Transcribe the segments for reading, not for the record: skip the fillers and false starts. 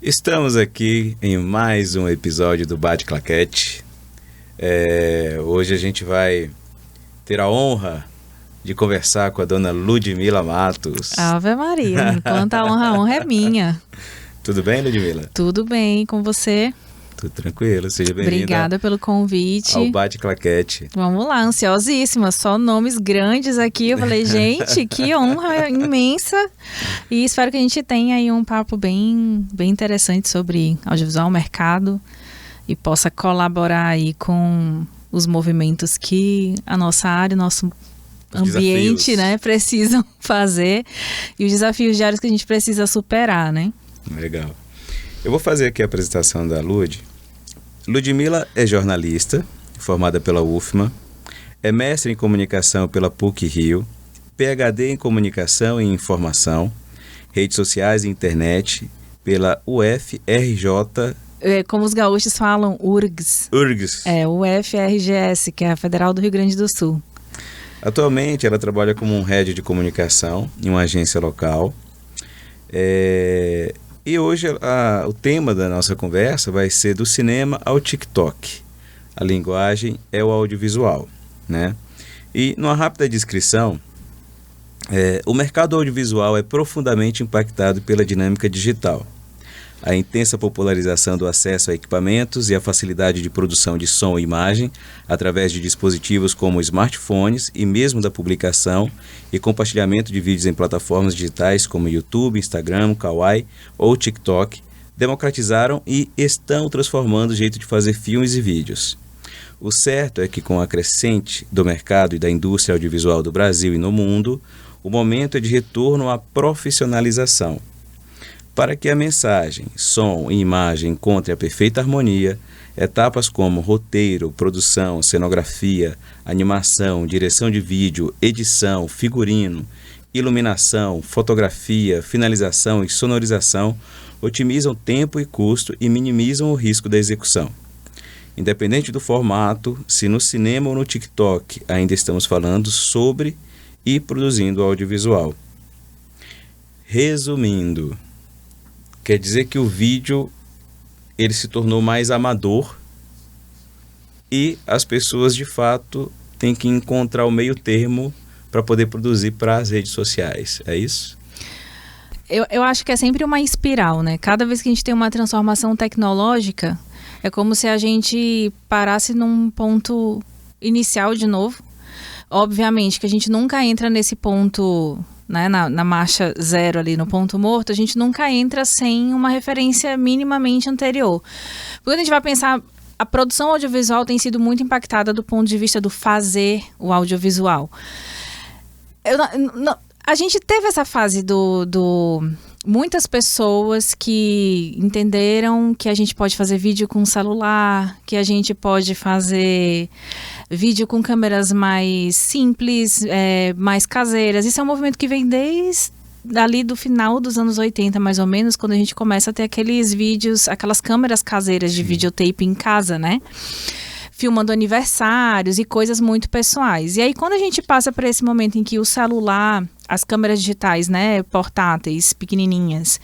Estamos aqui em mais um episódio do Bate Claquete. Hoje a gente vai ter a honra de conversar com a dona Ludmila Matos. Ave Maria, quanta honra, a honra é minha. Tudo bem, Ludmila? Tudo bem, com você? Tudo tranquilo, seja bem-vinda. Obrigada pelo convite. Ao Bate Claquete. Vamos lá, ansiosíssima, só nomes grandes aqui. Eu falei, gente, que honra imensa. E espero que a gente tenha aí um papo bem interessante sobre audiovisual, mercado, e possa colaborar aí com os movimentos que a nossa área, o nosso ambiente, desafios, né, precisam fazer e os desafios diários que a gente precisa superar, né? Legal. Eu vou fazer aqui a apresentação da Lud. Ludmila é jornalista, formada pela UFMA, é mestre em comunicação pela PUC-Rio, PhD em comunicação e informação, redes sociais e internet pela UFRJ. Como os gaúchos falam, URGS. URGS. UFRGS, que é a Federal do Rio Grande do Sul. Atualmente ela trabalha como um head de comunicação em uma agência local. E hoje o tema da nossa conversa vai ser do cinema ao TikTok. A linguagem é o audiovisual, né? E numa rápida descrição, o mercado audiovisual é profundamente impactado pela dinâmica digital. A intensa popularização do acesso a equipamentos e a facilidade de produção de som e imagem através de dispositivos como smartphones e mesmo da publicação e compartilhamento de vídeos em plataformas digitais como YouTube, Instagram, Kawaii ou TikTok democratizaram e estão transformando o jeito de fazer filmes e vídeos. O certo é que com a crescente do mercado e da indústria audiovisual do Brasil e no mundo, o momento é de retorno à profissionalização. Para que a mensagem, som e imagem encontrem a perfeita harmonia, etapas como roteiro, produção, cenografia, animação, direção de vídeo, edição, figurino, iluminação, fotografia, finalização e sonorização otimizam tempo e custo e minimizam o risco da execução. Independente do formato, se no cinema ou no TikTok ainda estamos falando sobre e produzindo audiovisual. Resumindo, quer dizer que o vídeo ele se tornou mais amador e as pessoas de fato têm que encontrar o meio termo para poder produzir para as redes sociais, é isso? Eu acho que é sempre uma espiral, né? Cada vez que a gente tem uma transformação tecnológica, é como se a gente parasse num ponto inicial de novo. Obviamente que a gente nunca entra nesse ponto, né, na marcha zero ali, no ponto morto, a gente nunca entra sem uma referência minimamente anterior. Quando a gente vai pensar, a produção audiovisual tem sido muito impactada do ponto de vista do fazer o audiovisual. A gente teve essa fase muitas pessoas que entenderam que a gente pode fazer vídeo com celular, que a gente pode fazer vídeo com câmeras mais simples, mais caseiras. Isso é um movimento que vem desde ali do final dos anos 80, mais ou menos, quando a gente começa a ter aqueles vídeos, aquelas câmeras caseiras de videotape em casa, né? Filmando aniversários e coisas muito pessoais. E aí, quando a gente passa para esse momento em que o celular, as câmeras digitais, né, portáteis, pequenininhas,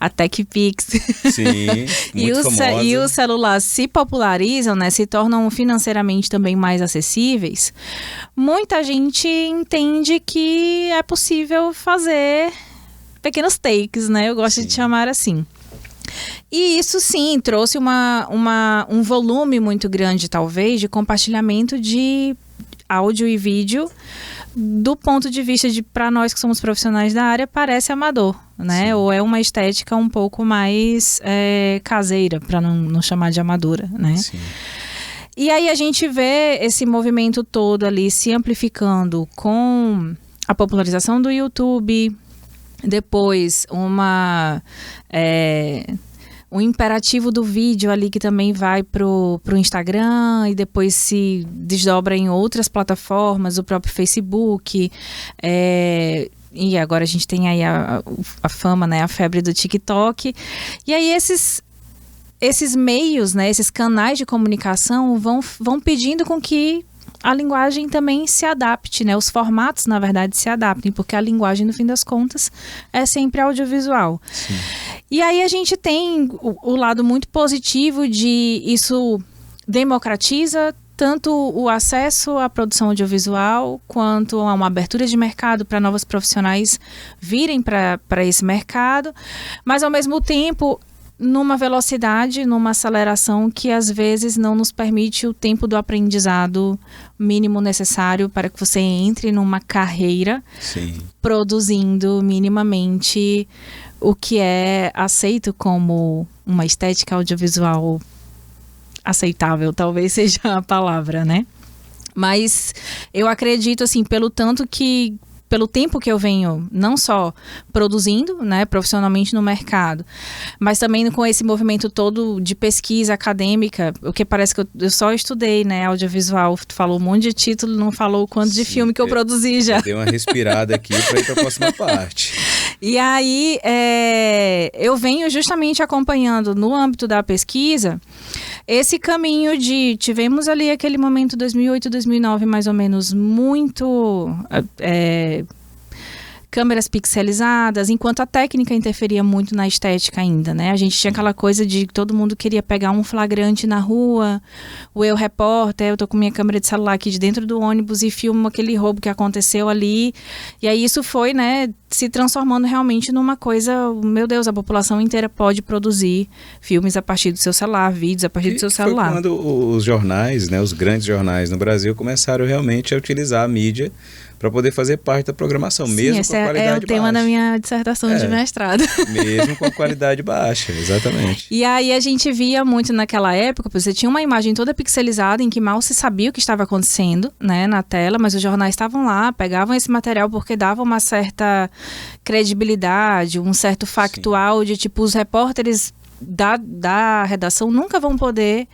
a TechPix, sim, muito famosa, e o celular se popularizam, né, se tornam financeiramente também mais acessíveis, muita gente entende que é possível fazer pequenos takes, né, eu gosto de chamar assim. E isso sim trouxe um volume muito grande, talvez, de compartilhamento de áudio e vídeo do ponto de vista de, para nós que somos profissionais da área, parece amador, né? Sim. Ou é uma estética um pouco mais caseira, para não chamar de amadora, né? Sim. E aí a gente vê esse movimento todo ali se amplificando com a popularização do YouTube, depois um imperativo do vídeo ali que também vai pro Instagram e depois se desdobra em outras plataformas, o próprio Facebook, e agora a gente tem aí a fama, né, a febre do TikTok. E aí esses meios, né, esses canais de comunicação vão pedindo com que a linguagem também se adapte, né? Os formatos, na verdade, se adaptem, porque a linguagem, no fim das contas, é sempre audiovisual. Sim. E aí a gente tem o lado muito positivo de isso democratiza tanto o acesso à produção audiovisual, quanto a uma abertura de mercado para novos profissionais virem para esse mercado, mas ao mesmo tempo numa velocidade, numa aceleração que às vezes não nos permite o tempo do aprendizado mínimo necessário para que você entre numa carreira Sim. produzindo minimamente o que é aceito como uma estética audiovisual aceitável, talvez seja a palavra, né? Mas eu acredito, assim, pelo tempo que eu venho não só produzindo, né, profissionalmente no mercado, mas também com esse movimento todo de pesquisa acadêmica, o que parece que eu só estudei, né, audiovisual, falou um monte de título, não falou o quanto de filme que eu produzi já. Dei uma respirada aqui para ir para a próxima parte. E aí, eu venho justamente acompanhando no âmbito da pesquisa esse caminho tivemos ali aquele momento 2008, 2009 mais ou menos, muito câmeras pixelizadas, enquanto a técnica interferia muito na estética ainda, né? A gente tinha aquela coisa de que todo mundo queria pegar um flagrante na rua, o eu repórter, eu tô com minha câmera de celular aqui de dentro do ônibus e filmo aquele roubo que aconteceu ali. E aí isso foi, né, se transformando realmente numa coisa, meu Deus, a população inteira pode produzir filmes a partir do seu celular, vídeos a partir do seu celular. Foi quando os jornais, né, os grandes jornais no Brasil começaram realmente a utilizar a mídia para poder fazer parte da programação, sim, mesmo com a qualidade baixa. É o tema da minha dissertação de mestrado. Mesmo com a qualidade baixa, exatamente. E aí a gente via muito naquela época, você tinha uma imagem toda pixelizada em que mal se sabia o que estava acontecendo, né, na tela, mas os jornais estavam lá, pegavam esse material porque dava uma certa credibilidade, um certo factual. Sim. De tipo, os repórteres da redação nunca vão poder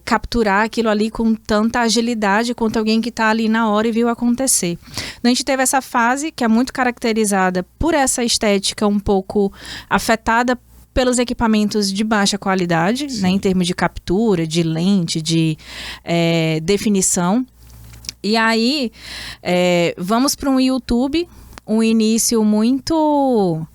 capturar aquilo ali com tanta agilidade quanto alguém que está ali na hora e viu acontecer. A gente teve essa fase que é muito caracterizada por essa estética um pouco afetada pelos equipamentos de baixa qualidade, né, em termos de captura, de lente, de definição. E aí, vamos para um YouTube, um início muito...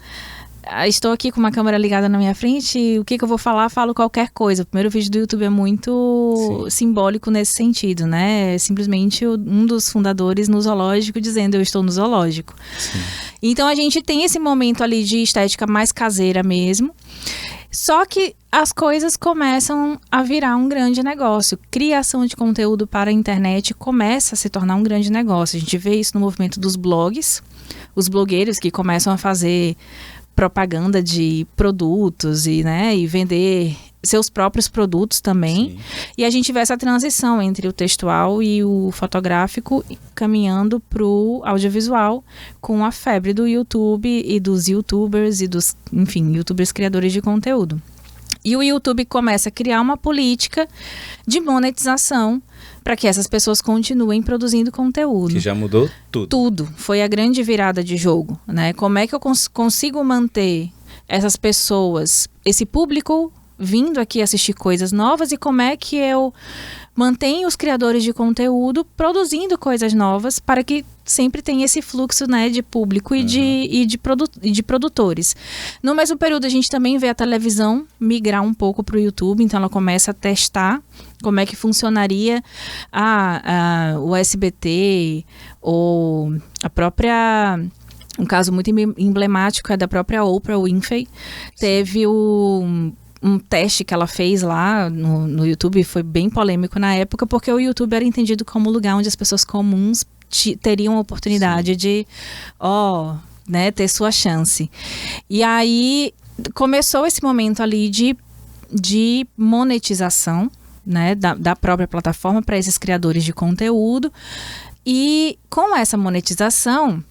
Estou aqui com uma câmera ligada na minha frente e o que eu vou falar, falo qualquer coisa. O primeiro vídeo do YouTube é muito simbólico nesse sentido, né? É simplesmente um dos fundadores no zoológico dizendo eu estou no zoológico. Sim. Então a gente tem esse momento ali de estética mais caseira mesmo. Só que as coisas começam a virar um grande negócio. Criação de conteúdo para a internet começa a se tornar um grande negócio. A gente vê isso no movimento dos blogs. Os blogueiros que começam a fazer propaganda de produtos e vender seus próprios produtos também. Sim. E a gente vê essa transição entre o textual e o fotográfico caminhando para o audiovisual com a febre do YouTube e dos youtubers e dos, enfim, youtubers criadores de conteúdo. E o YouTube começa a criar uma política de monetização para que essas pessoas continuem produzindo conteúdo. Que já mudou tudo. Tudo. Foi a grande virada de jogo, né? Como é que eu consigo manter essas pessoas, esse público vindo aqui assistir coisas novas e como é que eu mantenho os criadores de conteúdo produzindo coisas novas para que sempre tenha esse fluxo, né, de público e de produtores. No mesmo período, a gente também vê a televisão migrar um pouco para o YouTube, então ela começa a testar como é que funcionaria o SBT ou a própria... Um caso muito emblemático é da própria Oprah Winfrey. Teve um teste que ela fez lá no YouTube, foi bem polêmico na época, porque o YouTube era entendido como lugar onde as pessoas comuns teriam a oportunidade de, ter sua chance. E aí começou esse momento ali de monetização, né, da própria plataforma para esses criadores de conteúdo. E com essa monetização,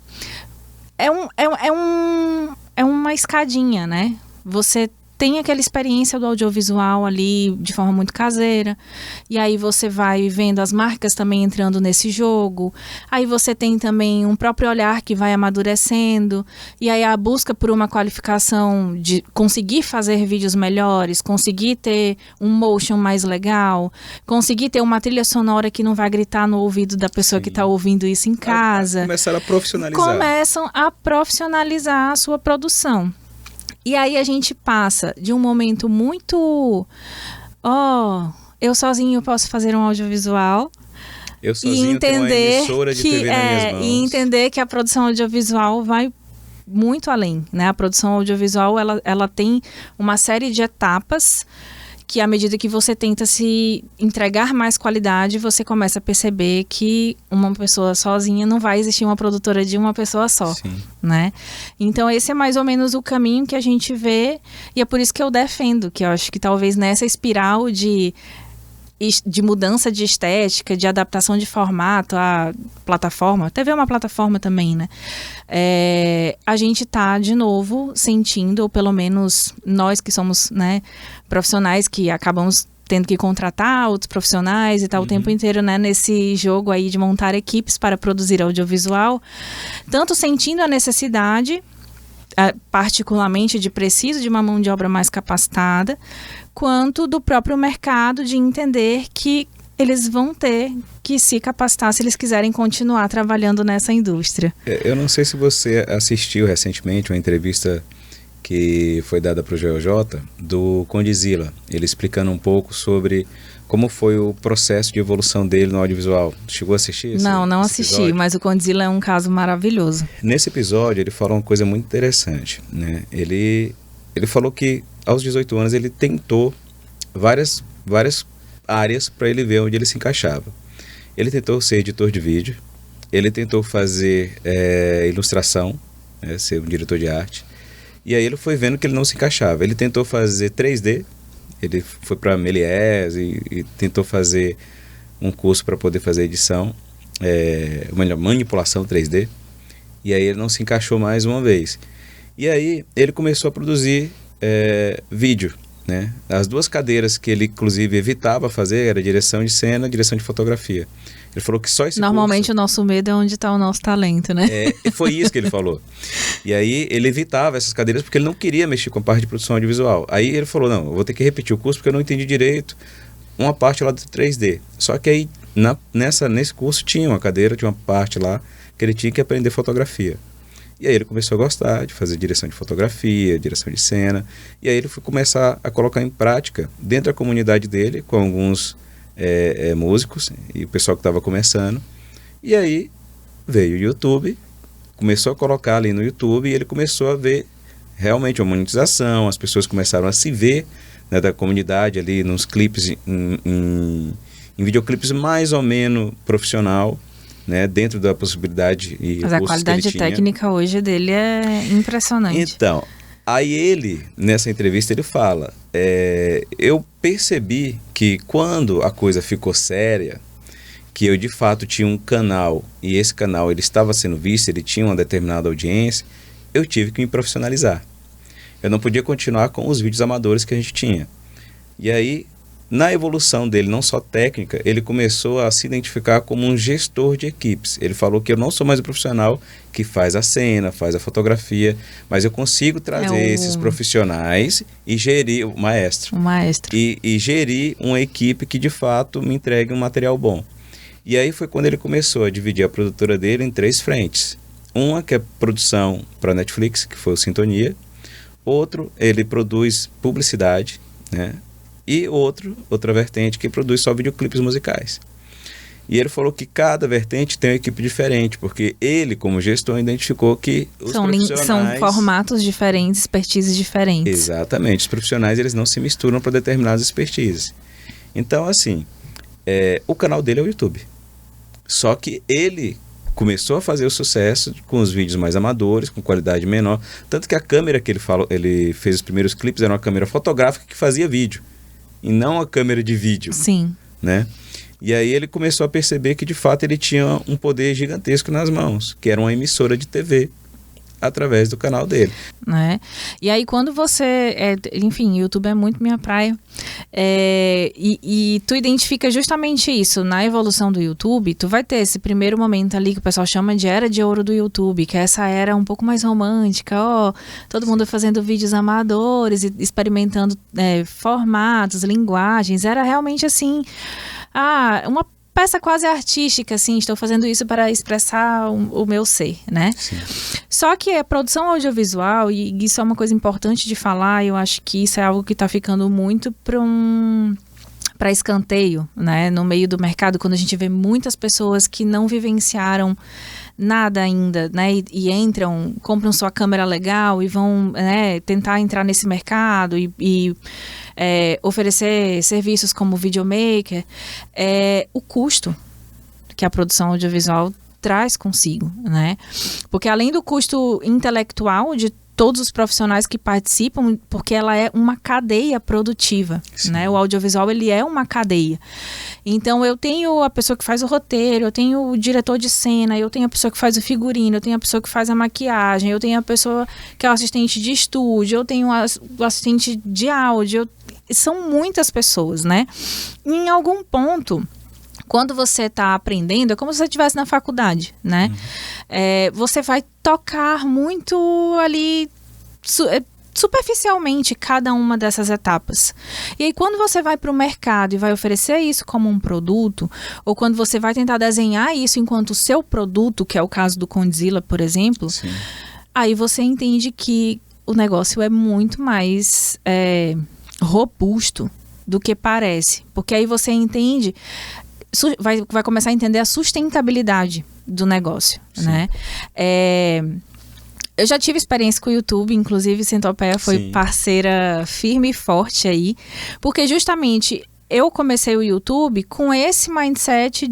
é uma escadinha, né? Você tem aquela experiência do audiovisual ali de forma muito caseira, e aí você vai vendo as marcas também entrando nesse jogo, aí você tem também um próprio olhar que vai amadurecendo, e aí a busca por uma qualificação de conseguir fazer vídeos melhores, conseguir ter um motion mais legal, conseguir ter uma trilha sonora que não vai gritar no ouvido da pessoa que está ouvindo isso em casa. Começaram a profissionalizar. Começam a profissionalizar a sua produção. E aí a gente passa de um momento muito... eu sozinho posso fazer um audiovisual. Eu sozinho tenho uma emissora de TV nas minhas mãos. E entender que a produção audiovisual vai muito além, né? A produção audiovisual, ela tem uma série de etapas que, à medida que você tenta se entregar mais qualidade, você começa a perceber que uma pessoa sozinha não vai existir uma produtora de uma pessoa só, né? Então, esse é mais ou menos o caminho que a gente vê, e é por isso que eu defendo, que eu acho que talvez nessa espiral de mudança de estética, de adaptação de formato, a plataforma, TV é uma plataforma também, né? A gente está, de novo, sentindo, ou pelo menos nós que somos, né, profissionais que acabamos tendo que contratar outros profissionais e tal o tempo inteiro, né, nesse jogo aí de montar equipes para produzir audiovisual, tanto sentindo a necessidade, particularmente de preciso de uma mão de obra mais capacitada, quanto do próprio mercado de entender que eles vão ter que se capacitar se eles quiserem continuar trabalhando nessa indústria. Eu não sei se você assistiu recentemente uma entrevista que foi dada para o GeoJ do Condzilla, ele explicando um pouco sobre como foi o processo de evolução dele no audiovisual. Chegou a assistir? Não assisti, mas o Condzilla é um caso maravilhoso. Nesse episódio ele falou uma coisa muito interessante, né? Ele falou que aos 18 anos ele tentou várias áreas para ele ver onde ele se encaixava. Ele tentou ser editor de vídeo, ele tentou fazer ilustração, ser um diretor de arte, e aí ele foi vendo que ele não se encaixava. Ele tentou fazer 3D, ele foi para Méliès e tentou fazer um curso para poder fazer edição, manipulação 3D, e aí ele não se encaixou mais uma vez. E aí ele começou a produzir vídeo, né? As duas cadeiras que ele inclusive evitava fazer era direção de cena, direção de fotografia. Ele falou que só esse Normalmente curso, o nosso medo é onde está o nosso talento, né? Foi isso que ele falou. E aí ele evitava essas cadeiras porque ele não queria mexer com a parte de produção audiovisual. Aí ele falou, não, eu vou ter que repetir o curso porque eu não entendi direito uma parte lá do 3D. Só que aí nesse curso tinha uma cadeira, tinha uma parte lá que ele tinha que aprender fotografia. E aí ele começou a gostar de fazer direção de fotografia, direção de cena. E aí ele foi começar a colocar em prática dentro da comunidade dele, com alguns músicos e o pessoal que estava começando. E aí veio o YouTube, começou a colocar ali no YouTube e ele começou a ver realmente uma monetização. As pessoas começaram a se ver, né, da comunidade ali nos clipes, em videoclipes mais ou menos profissional, né, dentro da possibilidade e mas a qualidade técnica hoje dele é impressionante. Então, aí ele, nessa entrevista, ele fala, eu percebi que quando a coisa ficou séria, que eu de fato tinha um canal, e esse canal ele estava sendo visto, ele tinha uma determinada audiência, eu tive que me profissionalizar. Eu não podia continuar com os vídeos amadores que a gente tinha. E aí, na evolução dele, não só técnica, ele começou a se identificar como um gestor de equipes. Ele falou que eu não sou mais o profissional que faz a cena, faz a fotografia, mas eu consigo trazer esses profissionais e gerir o maestro. E gerir uma equipe que de fato me entregue um material bom. E aí foi quando ele começou a dividir a produtora dele em 3 frentes. Uma que é produção para Netflix, que foi o Sintonia. Outro, ele produz publicidade, né? E outra vertente que produz só videoclipes musicais. E ele falou que cada vertente tem uma equipe diferente, porque ele, como gestor, identificou que os profissionais... São formatos diferentes, expertises diferentes. Exatamente. Os profissionais, eles não se misturam para determinadas expertises. Então, assim, o canal dele é o YouTube. Só que ele começou a fazer o sucesso com os vídeos mais amadores, com qualidade menor. Tanto que a câmera que ele fez os primeiros clipes era uma câmera fotográfica que fazia vídeo. E não a câmera de vídeo. Sim. Né? E aí ele começou a perceber que de fato ele tinha um poder gigantesco nas mãos, que era uma emissora de TV através do canal dele. Né? E aí quando você, enfim, YouTube é muito minha praia, e tu identifica justamente isso, na evolução do YouTube, tu vai ter esse primeiro momento ali que o pessoal chama de era de ouro do YouTube, que é essa era um pouco mais romântica, todo mundo fazendo vídeos amadores, experimentando formatos, linguagens, era realmente assim, uma peça quase artística, assim, estou fazendo isso para expressar o meu ser, né? Sim. Só que a produção audiovisual, e isso é uma coisa importante de falar, eu acho que isso é algo que está ficando muito para escanteio, né? No meio do mercado, quando a gente vê muitas pessoas que não vivenciaram nada ainda, né? E entram, compram sua câmera legal e vão, né, tentar entrar nesse mercado e oferecer serviços como videomaker, o custo que a produção audiovisual traz consigo, né? Porque além do custo intelectual de todos os profissionais que participam, porque ela é uma cadeia produtiva, né? O audiovisual, ele é uma cadeia. Então, eu tenho a pessoa que faz o roteiro, eu tenho o diretor de cena, eu tenho a pessoa que faz o figurino, eu tenho a pessoa que faz a maquiagem, eu tenho a pessoa que é o assistente de estúdio, eu tenho o assistente de áudio, são muitas pessoas, né? Em algum ponto, quando você está aprendendo, é como se você estivesse na faculdade, né? Você vai tocar muito ali, superficialmente, cada uma dessas etapas. E aí, quando você vai para o mercado e vai oferecer isso como um produto, ou quando você vai tentar desenhar isso enquanto o seu produto, que é o caso do Condzilla, por exemplo, sim, aí você entende que o negócio é muito mais robusto do que parece. Porque aí você entende... Vai começar a entender a sustentabilidade do negócio, sim, né? Eu já tive experiência com o YouTube, inclusive Centopeia foi, sim, parceira firme e forte aí, porque justamente eu comecei o YouTube com esse mindset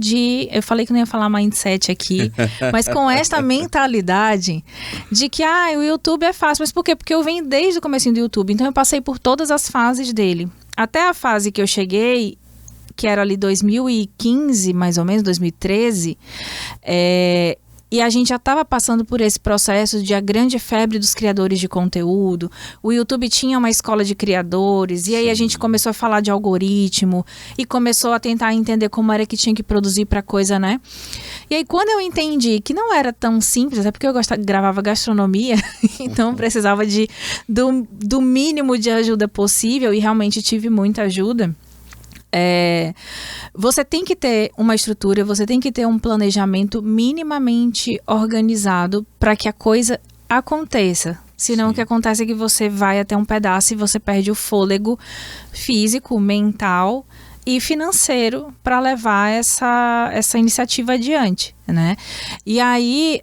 eu falei que não ia falar mindset aqui, mas com esta mentalidade de que o YouTube é fácil. Mas por quê? Porque eu venho desde o comecinho do YouTube, então eu passei por todas as fases dele. Até a fase que eu cheguei, que era ali 2015, mais ou menos, 2013, e a gente já estava passando por esse processo de a grande febre dos criadores de conteúdo. O YouTube tinha uma escola de criadores, e aí a gente começou a falar de algoritmo, e começou a tentar entender como era que tinha que produzir para coisa, né? E aí, quando eu entendi que não era tão simples, até porque eu gravava gastronomia, então precisava do mínimo de ajuda possível, e realmente tive muita ajuda. Você tem que ter uma estrutura, você tem que ter um planejamento minimamente organizado para que a coisa aconteça. Senão, sim, o que acontece é que você vai até um pedaço e você perde o fôlego físico, mental e financeiro para levar essa iniciativa adiante, né? E aí,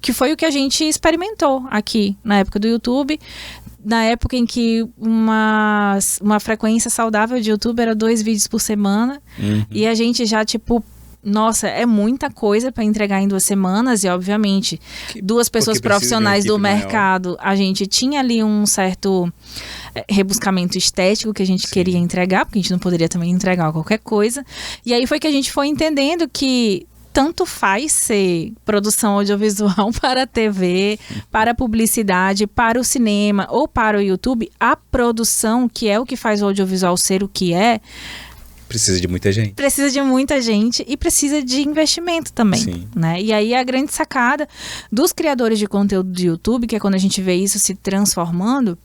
que foi o que a gente experimentou aqui na época do YouTube. Na época em que uma frequência saudável de YouTube era 2 vídeos por semana, e a gente já, nossa, é muita coisa para entregar em 2 semanas, e obviamente, 2 pessoas profissionais do mercado, maior. A gente tinha ali um certo rebuscamento estético que a gente, sim, queria entregar, porque a gente não poderia também entregar qualquer coisa, e aí foi que a gente foi entendendo que tanto faz ser produção audiovisual para a TV, para a publicidade, para o cinema ou para o YouTube, a produção, que é o que faz o audiovisual ser o que é, precisa de muita gente. Precisa de muita gente e precisa de investimento também, sim, né? E aí a grande sacada dos criadores de conteúdo do YouTube, que é quando a gente vê isso se transformando,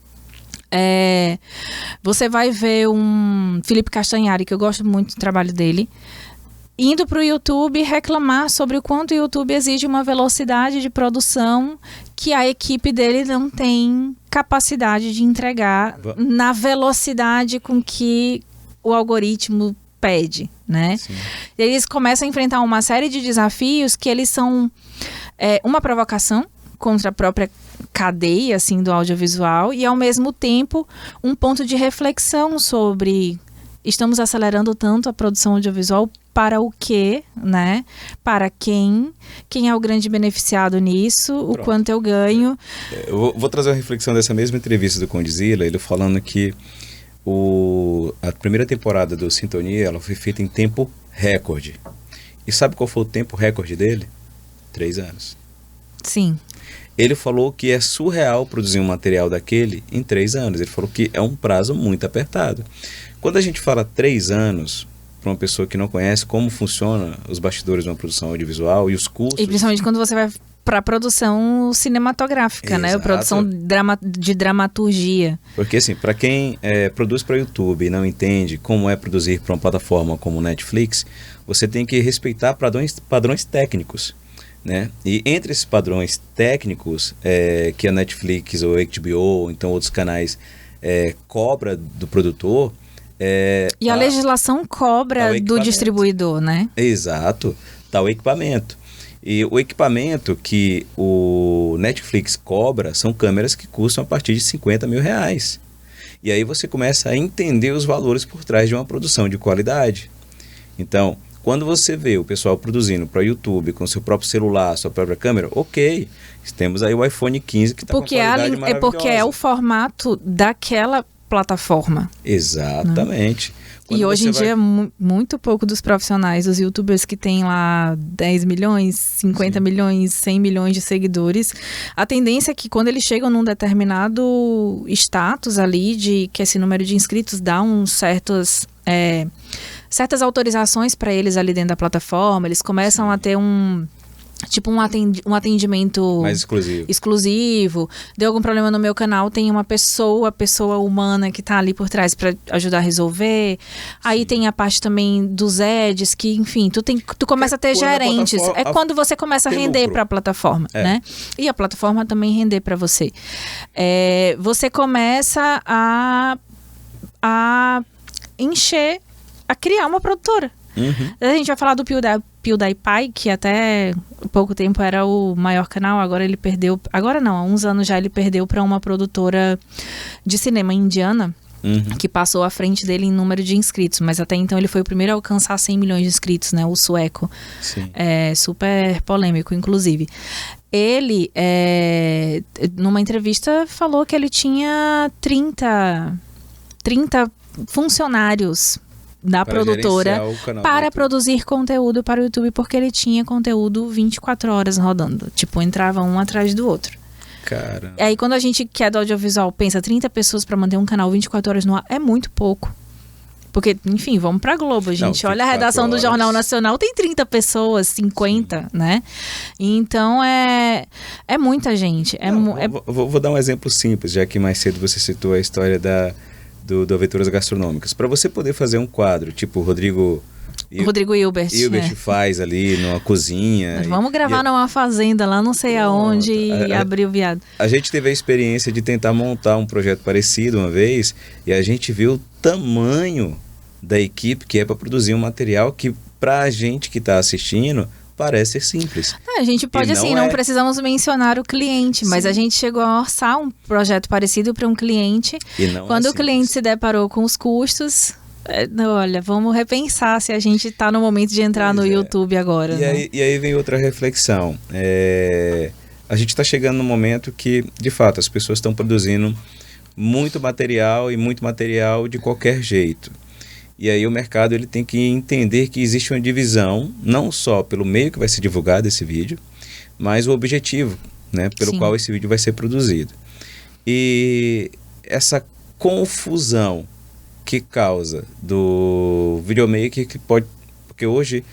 você vai ver um Felipe Castanhari, que eu gosto muito do trabalho dele, indo para o YouTube reclamar sobre o quanto o YouTube exige uma velocidade de produção que a equipe dele não tem capacidade de entregar na velocidade com que o algoritmo pede, né? Sim. E eles começam a enfrentar uma série de desafios que eles são uma provocação contra a própria cadeia, assim, do audiovisual, e ao mesmo tempo um ponto de reflexão sobre estamos acelerando tanto a produção audiovisual para o quê, né? Para quem é o grande beneficiado nisso, pronto, o quanto eu ganho. Eu vou trazer uma reflexão dessa mesma entrevista do Condzilla, ele falando que a primeira temporada do Sintonia, ela foi feita em tempo recorde. E sabe qual foi o tempo recorde dele? 3 anos. Sim. Ele falou que é surreal produzir um material daquele em 3 anos. Ele falou que é um prazo muito apertado. Quando a gente fala 3 anos, para uma pessoa que não conhece como funciona os bastidores de uma produção audiovisual e os custos... E principalmente quando você vai para produção cinematográfica, Exato. né? Produção de dramaturgia. Porque assim, para quem produz para YouTube e não entende como é produzir para uma plataforma como Netflix, você tem que respeitar padrões técnicos, né? E entre esses padrões técnicos que a Netflix ou a HBO, ou então outros canais cobra do produtor... E a legislação cobra do distribuidor, né? Exato, tá o equipamento. E o equipamento que o Netflix cobra são câmeras que custam a partir de R$50 mil. E aí você começa a entender os valores por trás de uma produção de qualidade. Então, quando você vê o pessoal produzindo para o YouTube com seu próprio celular, sua própria câmera, ok. Temos aí o iPhone 15 que está com qualidade maravilhosa. Porque é o formato daquela plataforma. Exatamente. Né? E hoje em dia, muito pouco dos profissionais, os youtubers que têm lá 10 milhões, 50 Sim. milhões, 100 milhões de seguidores, a tendência é que quando eles chegam num determinado status ali, de que esse número de inscritos dá certas autorizações para eles ali dentro da plataforma, eles começam Sim. a ter um atendimento mais exclusivo. Deu algum problema no meu canal, tem uma pessoa humana que tá ali por trás para ajudar a resolver. Aí Sim. tem a parte também dos ads, que enfim, tu começa a ter gerentes. É quando você começa a render para a plataforma, né? E a plataforma também render para você. Você começa a encher, a criar uma produtora. Uhum. A gente vai falar do PewDiePie, que até pouco tempo era o maior canal, agora ele perdeu... Agora não, há uns anos já ele perdeu para uma produtora de cinema indiana, que passou à frente dele em número de inscritos, mas até então ele foi o primeiro a alcançar 100 milhões de inscritos, né? O sueco. Sim. Super polêmico, inclusive. Ele, numa entrevista, falou que ele tinha 30 funcionários da produtora para produzir conteúdo para o YouTube, porque ele tinha conteúdo 24 horas rodando. Tipo, entrava um atrás do outro. Cara. E aí, quando a gente que é do audiovisual pensa 30 pessoas para manter um canal 24 horas no ar, é muito pouco. Porque, enfim, vamos pra Globo, gente. Olha a redação do Jornal Nacional, tem 30 pessoas, 50, Sim. né? Então, é muita gente. Vou dar um exemplo simples, já que mais cedo você citou a história do Aventuras Gastronômicas. Para você poder fazer um quadro, tipo o Rodrigo Hilbert faz ali numa cozinha. Mas vamos gravar numa fazenda lá, não sei aonde, e abrir o viado. A gente teve a experiência de tentar montar um projeto parecido uma vez, e a gente viu o tamanho da equipe que é para produzir um material que, para a gente que está assistindo, parece ser simples. A gente pode, não precisamos mencionar o cliente, Sim. mas a gente chegou a orçar um projeto parecido para um cliente. Quando o cliente se deparou com os custos, olha, vamos repensar se a gente está no momento de entrar no YouTube agora. E aí vem outra reflexão. A gente está chegando no momento que, de fato, as pessoas estão produzindo muito material de qualquer jeito. E aí o mercado ele tem que entender que existe uma divisão, não só pelo meio que vai ser divulgado esse vídeo, mas o objetivo, né, pelo Sim. qual esse vídeo vai ser produzido. E essa confusão que causa do videomaker que pode... Porque hoje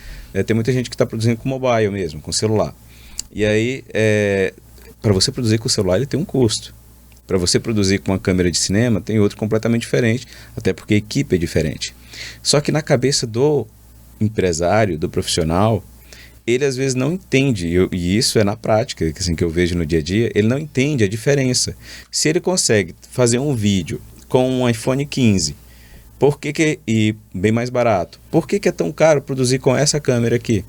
tem muita gente que está produzindo com mobile mesmo, com celular. E aí, para você produzir com o celular, ele tem um custo. Para você produzir com uma câmera de cinema, tem outro completamente diferente, até porque a equipe é diferente. Só que na cabeça do empresário, do profissional, ele às vezes não entende, e isso é na prática, assim, que eu vejo no dia a dia, ele não entende a diferença. Se ele consegue fazer um vídeo com um iPhone 15, e bem mais barato, por que é tão caro produzir com essa câmera aqui?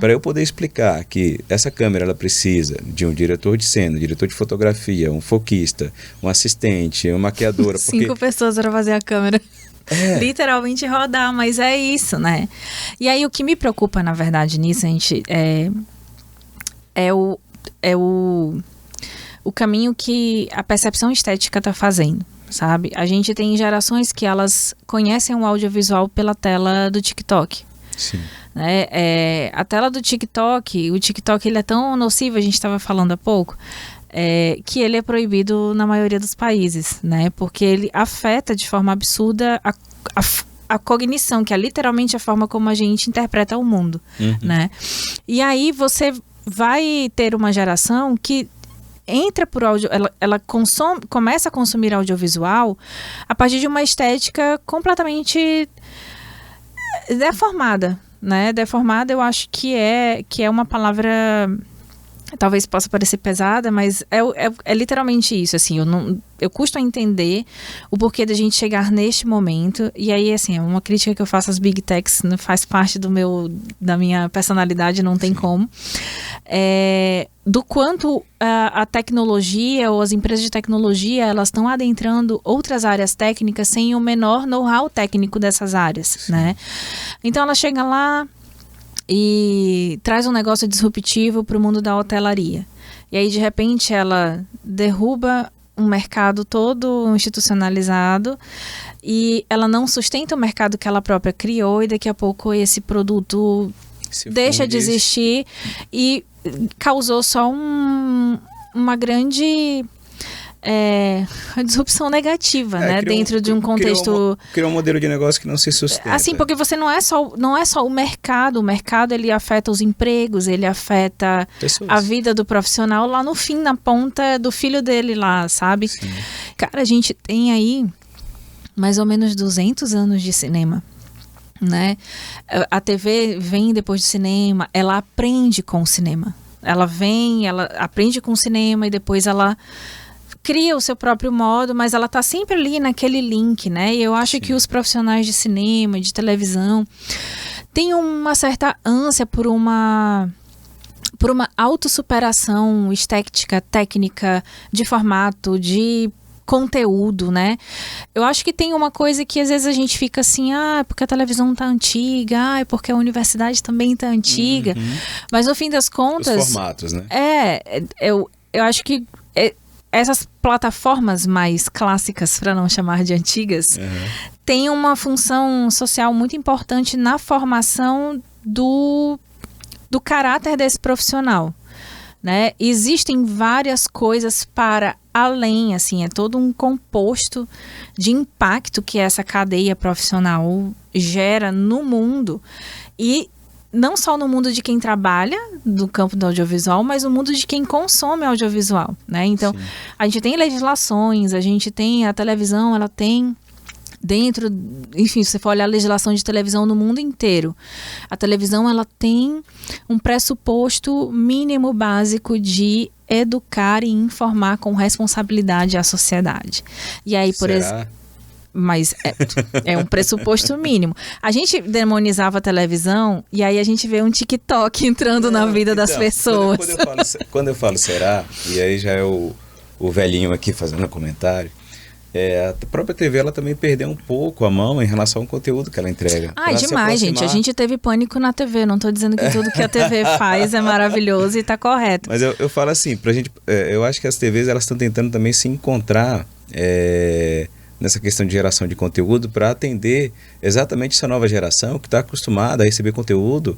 Para eu poder explicar que essa câmera ela precisa de um diretor de cena, um diretor de fotografia, um foquista, um assistente, uma maquiadora. 5 pessoas para fazer a câmera. Literalmente rodar, mas é isso, né? E aí o que me preocupa, na verdade, nisso, gente, é o caminho que a percepção estética está fazendo, sabe? A gente tem gerações que elas conhecem o audiovisual pela tela do TikTok. Sim. né? A tela do TikTok, o TikTok ele é tão nocivo, a gente estava falando há pouco, que ele é proibido na maioria dos países, né? Porque ele afeta de forma absurda a cognição, que é literalmente a forma como a gente interpreta o mundo, né? E aí você vai ter uma geração que entra por audio, ela começa a consumir audiovisual a partir de uma estética completamente deformada, né? Deformada, eu acho que é uma palavra, talvez possa parecer pesada, mas é literalmente isso, assim, eu custo a entender o porquê da gente chegar neste momento, e aí, assim, é uma crítica que eu faço às Big Techs, não faz parte da minha personalidade, não tem como, do quanto a tecnologia ou as empresas de tecnologia, elas estão adentrando outras áreas técnicas sem o menor know-how técnico dessas áreas, né? Então, ela chega lá e traz um negócio disruptivo para o mundo da hotelaria. E aí, de repente, ela derruba um mercado todo institucionalizado e ela não sustenta o mercado que ela própria criou, e daqui a pouco esse produto deixa de existir e causou só uma grande disrupção negativa, né? Dentro de um contexto... Criou um modelo de negócio que não se sustenta. Assim, porque você não é só o mercado ele afeta os empregos, ele afeta pessoas, a vida do profissional lá no fim, na ponta do filho dele lá, sabe? Sim. Cara, a gente tem aí mais ou menos 200 anos de cinema, né? A TV vem depois do cinema, ela aprende com o cinema. Ela aprende com o cinema e depois ela cria o seu próprio modo, mas ela tá sempre ali naquele link, né? E eu acho que os profissionais de cinema, de televisão, têm uma certa ânsia por uma autossuperação estética, técnica, de formato, de conteúdo, né? Eu acho que tem uma coisa que às vezes a gente fica assim, porque a televisão tá antiga, porque a universidade também tá antiga, mas no fim das contas... Os formatos, né? Eu acho que essas plataformas mais clássicas, para não chamar de antigas, têm uma função social muito importante na formação do caráter desse profissional, né? Existem várias coisas para além, assim, é todo um composto de impacto que essa cadeia profissional gera no mundo, e não só no mundo de quem trabalha no campo do audiovisual, mas no mundo de quem consome audiovisual, né? Então, a gente tem legislações, a gente tem a televisão, ela tem dentro, enfim, se você for olhar a legislação de televisão no mundo inteiro, a televisão, ela tem um pressuposto mínimo básico de educar e informar com responsabilidade a sociedade. E aí, por exemplo... Mas é um pressuposto mínimo. A gente demonizava a televisão e aí a gente vê um TikTok entrando na vida das pessoas. Quando eu falo será, e aí já é o velhinho aqui fazendo um comentário, a própria TV ela também perdeu um pouco a mão em relação ao conteúdo que ela entrega. Demais, gente. A gente teve pânico na TV. Não estou dizendo que tudo que a TV faz é maravilhoso e está correto. Mas eu falo assim, pra gente, eu acho que as TVs elas estão tentando também se encontrar nessa questão de geração de conteúdo para atender exatamente essa nova geração que está acostumada a receber conteúdo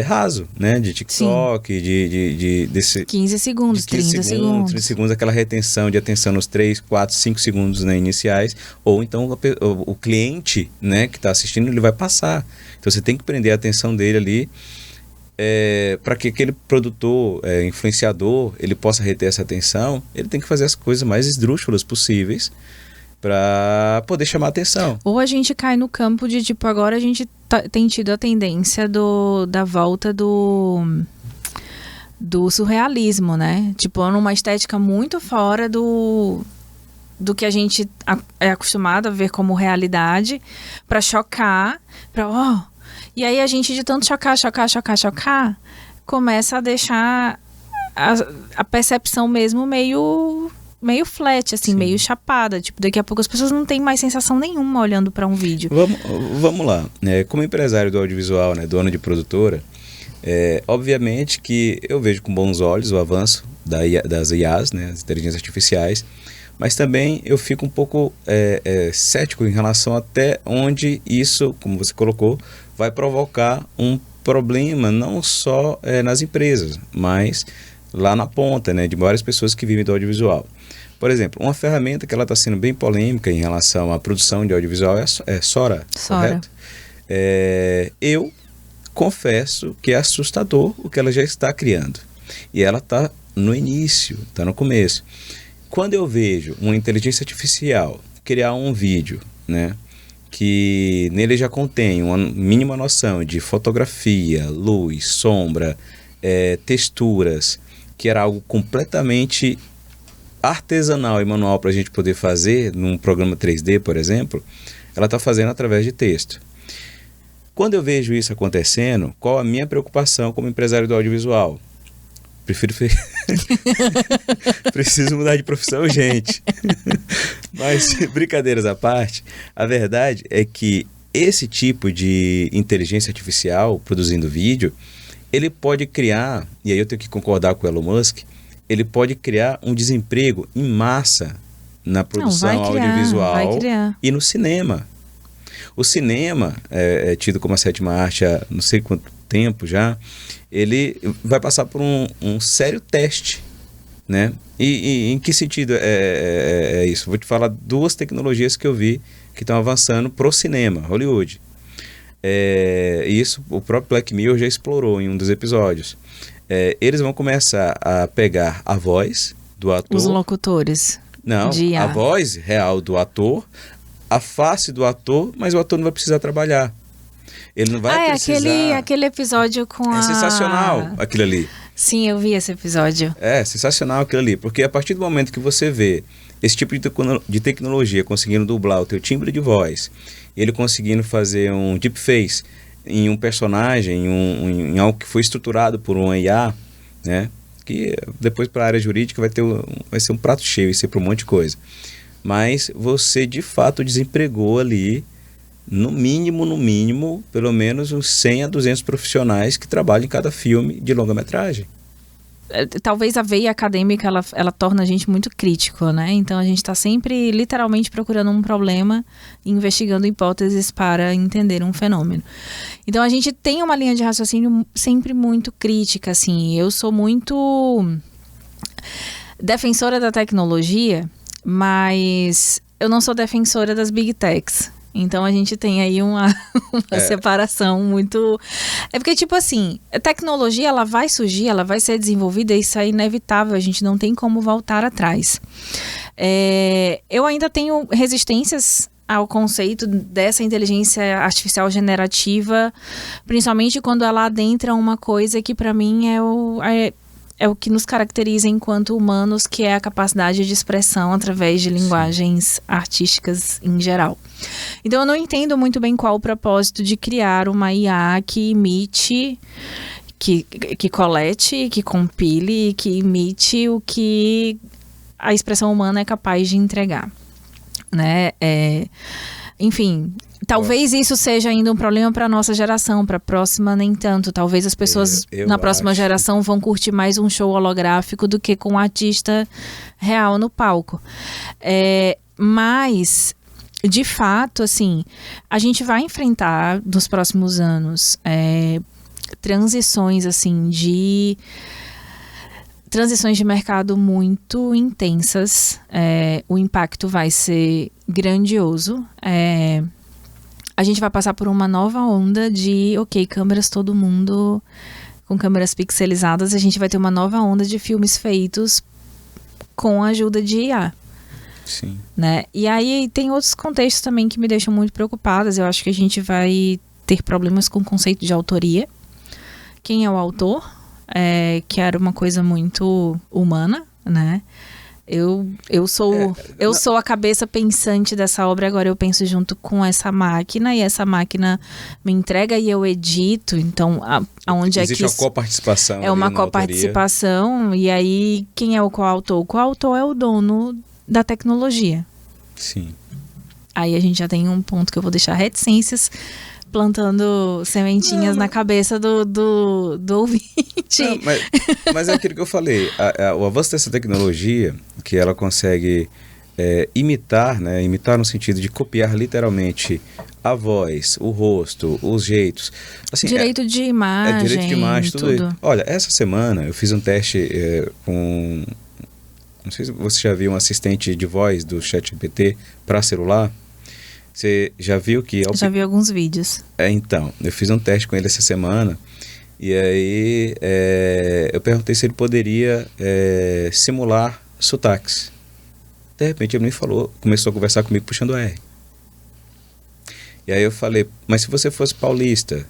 raso, né? De TikTok, desse 15 segundos, 30 segundos. 30 segundos, aquela retenção de atenção nos 3, 4, 5 segundos, né, iniciais, ou então o cliente, né, que está assistindo, ele vai passar. Então você tem que prender a atenção dele ali para que aquele produtor, influenciador, ele possa reter essa atenção. Ele tem que fazer as coisas mais esdrúxulas possíveis para poder chamar a atenção. Ou a gente cai no campo de, tipo, agora a gente tem tido a tendência da volta do surrealismo, né? Tipo, numa estética muito fora do que a gente é acostumado a ver como realidade, para chocar, e aí a gente, de tanto chocar, começa a deixar a percepção mesmo meio flat, assim, meio chapada. Tipo, daqui a pouco as pessoas não têm mais sensação nenhuma olhando para um vídeo. Vamos lá. Como empresário do audiovisual, né, dono de produtora, obviamente que eu vejo com bons olhos o avanço das IAs, né, as inteligências artificiais, mas também eu fico um pouco cético em relação até onde isso, como você colocou, vai provocar um problema não só nas empresas, mas lá na ponta, né, de várias pessoas que vivem do audiovisual. Por exemplo, uma ferramenta que ela está sendo bem polêmica em relação à produção de audiovisual é Sora, correto? Eu confesso que é assustador o que ela já está criando. E ela está no início, está no começo. Quando eu vejo uma inteligência artificial criar um vídeo, né, que nele já contém uma mínima noção de fotografia, luz, sombra, texturas, que era algo completamente artesanal e manual para a gente poder fazer num programa 3D, por exemplo, ela está fazendo através de texto. Quando eu vejo isso acontecendo, qual a minha preocupação como empresário do audiovisual? Preciso mudar de profissão urgente. Mas, brincadeiras à parte, a verdade é que esse tipo de inteligência artificial produzindo vídeo, ele pode criar, e aí eu tenho que concordar com o Elon Musk, ele pode criar um desemprego em massa na produção audiovisual e no cinema. O cinema, é tido como a sétima arte há não sei quanto tempo já, ele vai passar por um sério teste, né? E em que sentido é isso? Vou te falar duas tecnologias que eu vi que estão avançando pro cinema, Hollywood. Isso o próprio Black Mirror já explorou em um dos episódios. Eles vão começar a pegar a voz do ator. Os locutores. Não, a voz real do ator, a face do ator, mas o ator não vai precisar trabalhar. Ele não vai precisar... aquele episódio com É sensacional aquilo ali. Sim, eu vi esse episódio. É sensacional aquilo ali, porque a partir do momento que você vê esse tipo de tecnologia conseguindo dublar o teu timbre de voz, ele conseguindo fazer um deepface em um personagem, em algo que foi estruturado por um IA, né? Que depois para a área jurídica vai ser um prato cheio, isso é para um monte de coisa. Mas você de fato desempregou ali, no mínimo, pelo menos uns 100 a 200 profissionais que trabalham em cada filme de longa-metragem. Talvez a veia acadêmica, ela torna a gente muito crítico, né? Então a gente está sempre, literalmente, procurando um problema e investigando hipóteses para entender um fenômeno. Então a gente tem uma linha de raciocínio sempre muito crítica, assim. Eu sou muito defensora da tecnologia, mas eu não sou defensora das big techs. Então a gente tem aí uma separação muito... É porque, tipo assim, a tecnologia ela vai surgir, ela vai ser desenvolvida, isso é inevitável, a gente não tem como voltar atrás. Eu ainda tenho resistências ao conceito dessa inteligência artificial generativa, principalmente quando ela adentra uma coisa que para mim é o que nos caracteriza enquanto humanos, que é a capacidade de expressão através de linguagens artísticas em geral. Então eu não entendo muito bem qual o propósito de criar uma IA que imite, que colete, que compile, que imite o que a expressão humana é capaz de entregar, né? Enfim... Talvez isso seja ainda um problema para a nossa geração, para a próxima nem tanto. Talvez as pessoas na próxima geração vão curtir mais um show holográfico do que com um artista real no palco. Mas, de fato, assim, a gente vai enfrentar nos próximos anos transições de mercado muito intensas. O impacto vai ser grandioso. A gente vai passar por uma nova onda de, câmeras todo mundo com câmeras pixelizadas. A gente vai ter uma nova onda de filmes feitos com a ajuda de IA. Sim. Né? E aí tem outros contextos também que me deixam muito preocupadas. Eu acho que a gente vai ter problemas com o conceito de autoria. Quem é o autor? Que era uma coisa muito humana, né? Eu sou a cabeça pensante dessa obra, agora eu penso junto com essa máquina, e essa máquina me entrega e eu edito, então aonde existe uma coparticipação. É uma coparticipação, e aí quem é o coautor? O coautor é o dono da tecnologia. Sim. Aí a gente já tem um ponto que eu vou deixar reticências, plantando sementinhas na cabeça do ouvinte. Não, mas é aquilo que eu falei, o avanço dessa tecnologia, que ela consegue imitar, né? Imitar no sentido de copiar literalmente a voz, o rosto, os jeitos. Assim, direito de imagem. Direito de imagem, tudo isso. Olha, essa semana eu fiz um teste com... Não sei se você já viu um assistente de voz do ChatGPT para celular. Você já viu que... Já vi alguns vídeos. Então, eu fiz um teste com ele essa semana. E aí eu perguntei se ele poderia simular sotaques. De repente ele me falou, começou a conversar comigo puxando R. E aí eu falei, mas se você fosse paulista,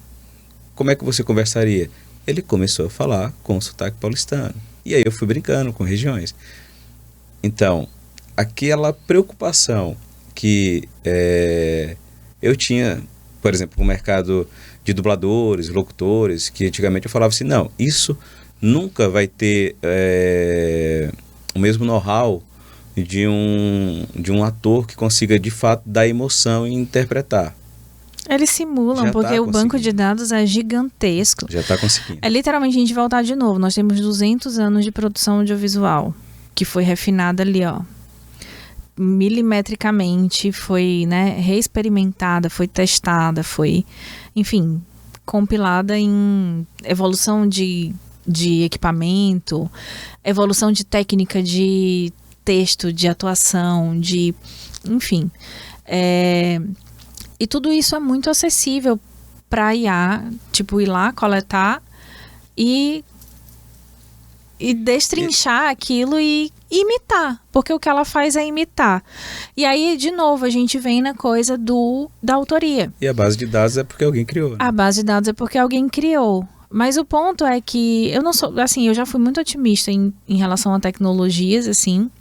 como é que você conversaria? Ele começou a falar com sotaque paulistano. E aí eu fui brincando com regiões. Então, aquela preocupação que eu tinha, por exemplo, com o mercado de dubladores, locutores, que antigamente eu falava assim, não, isso nunca vai ter o mesmo know-how de um ator que consiga de fato dar emoção e interpretar. Eles simulam, porque o banco de dados é gigantesco. Já está conseguindo. É literalmente a gente voltar de novo. Nós temos 200 anos de produção audiovisual, que foi refinada ali, ó, milimetricamente, foi, né, reexperimentada, foi testada, foi, enfim, compilada em evolução de equipamento, evolução de técnica de texto, de atuação, de, enfim. E tudo isso é muito acessível para IA, tipo, ir lá, coletar e destrinchar aquilo e imitar, porque o que ela faz é imitar. E aí, de novo, a gente vem na coisa da autoria. E a base de dados é porque alguém criou, né? A base de dados é porque alguém criou. Mas o ponto é que eu não sou, assim, eu já fui muito otimista em relação a tecnologias, assim,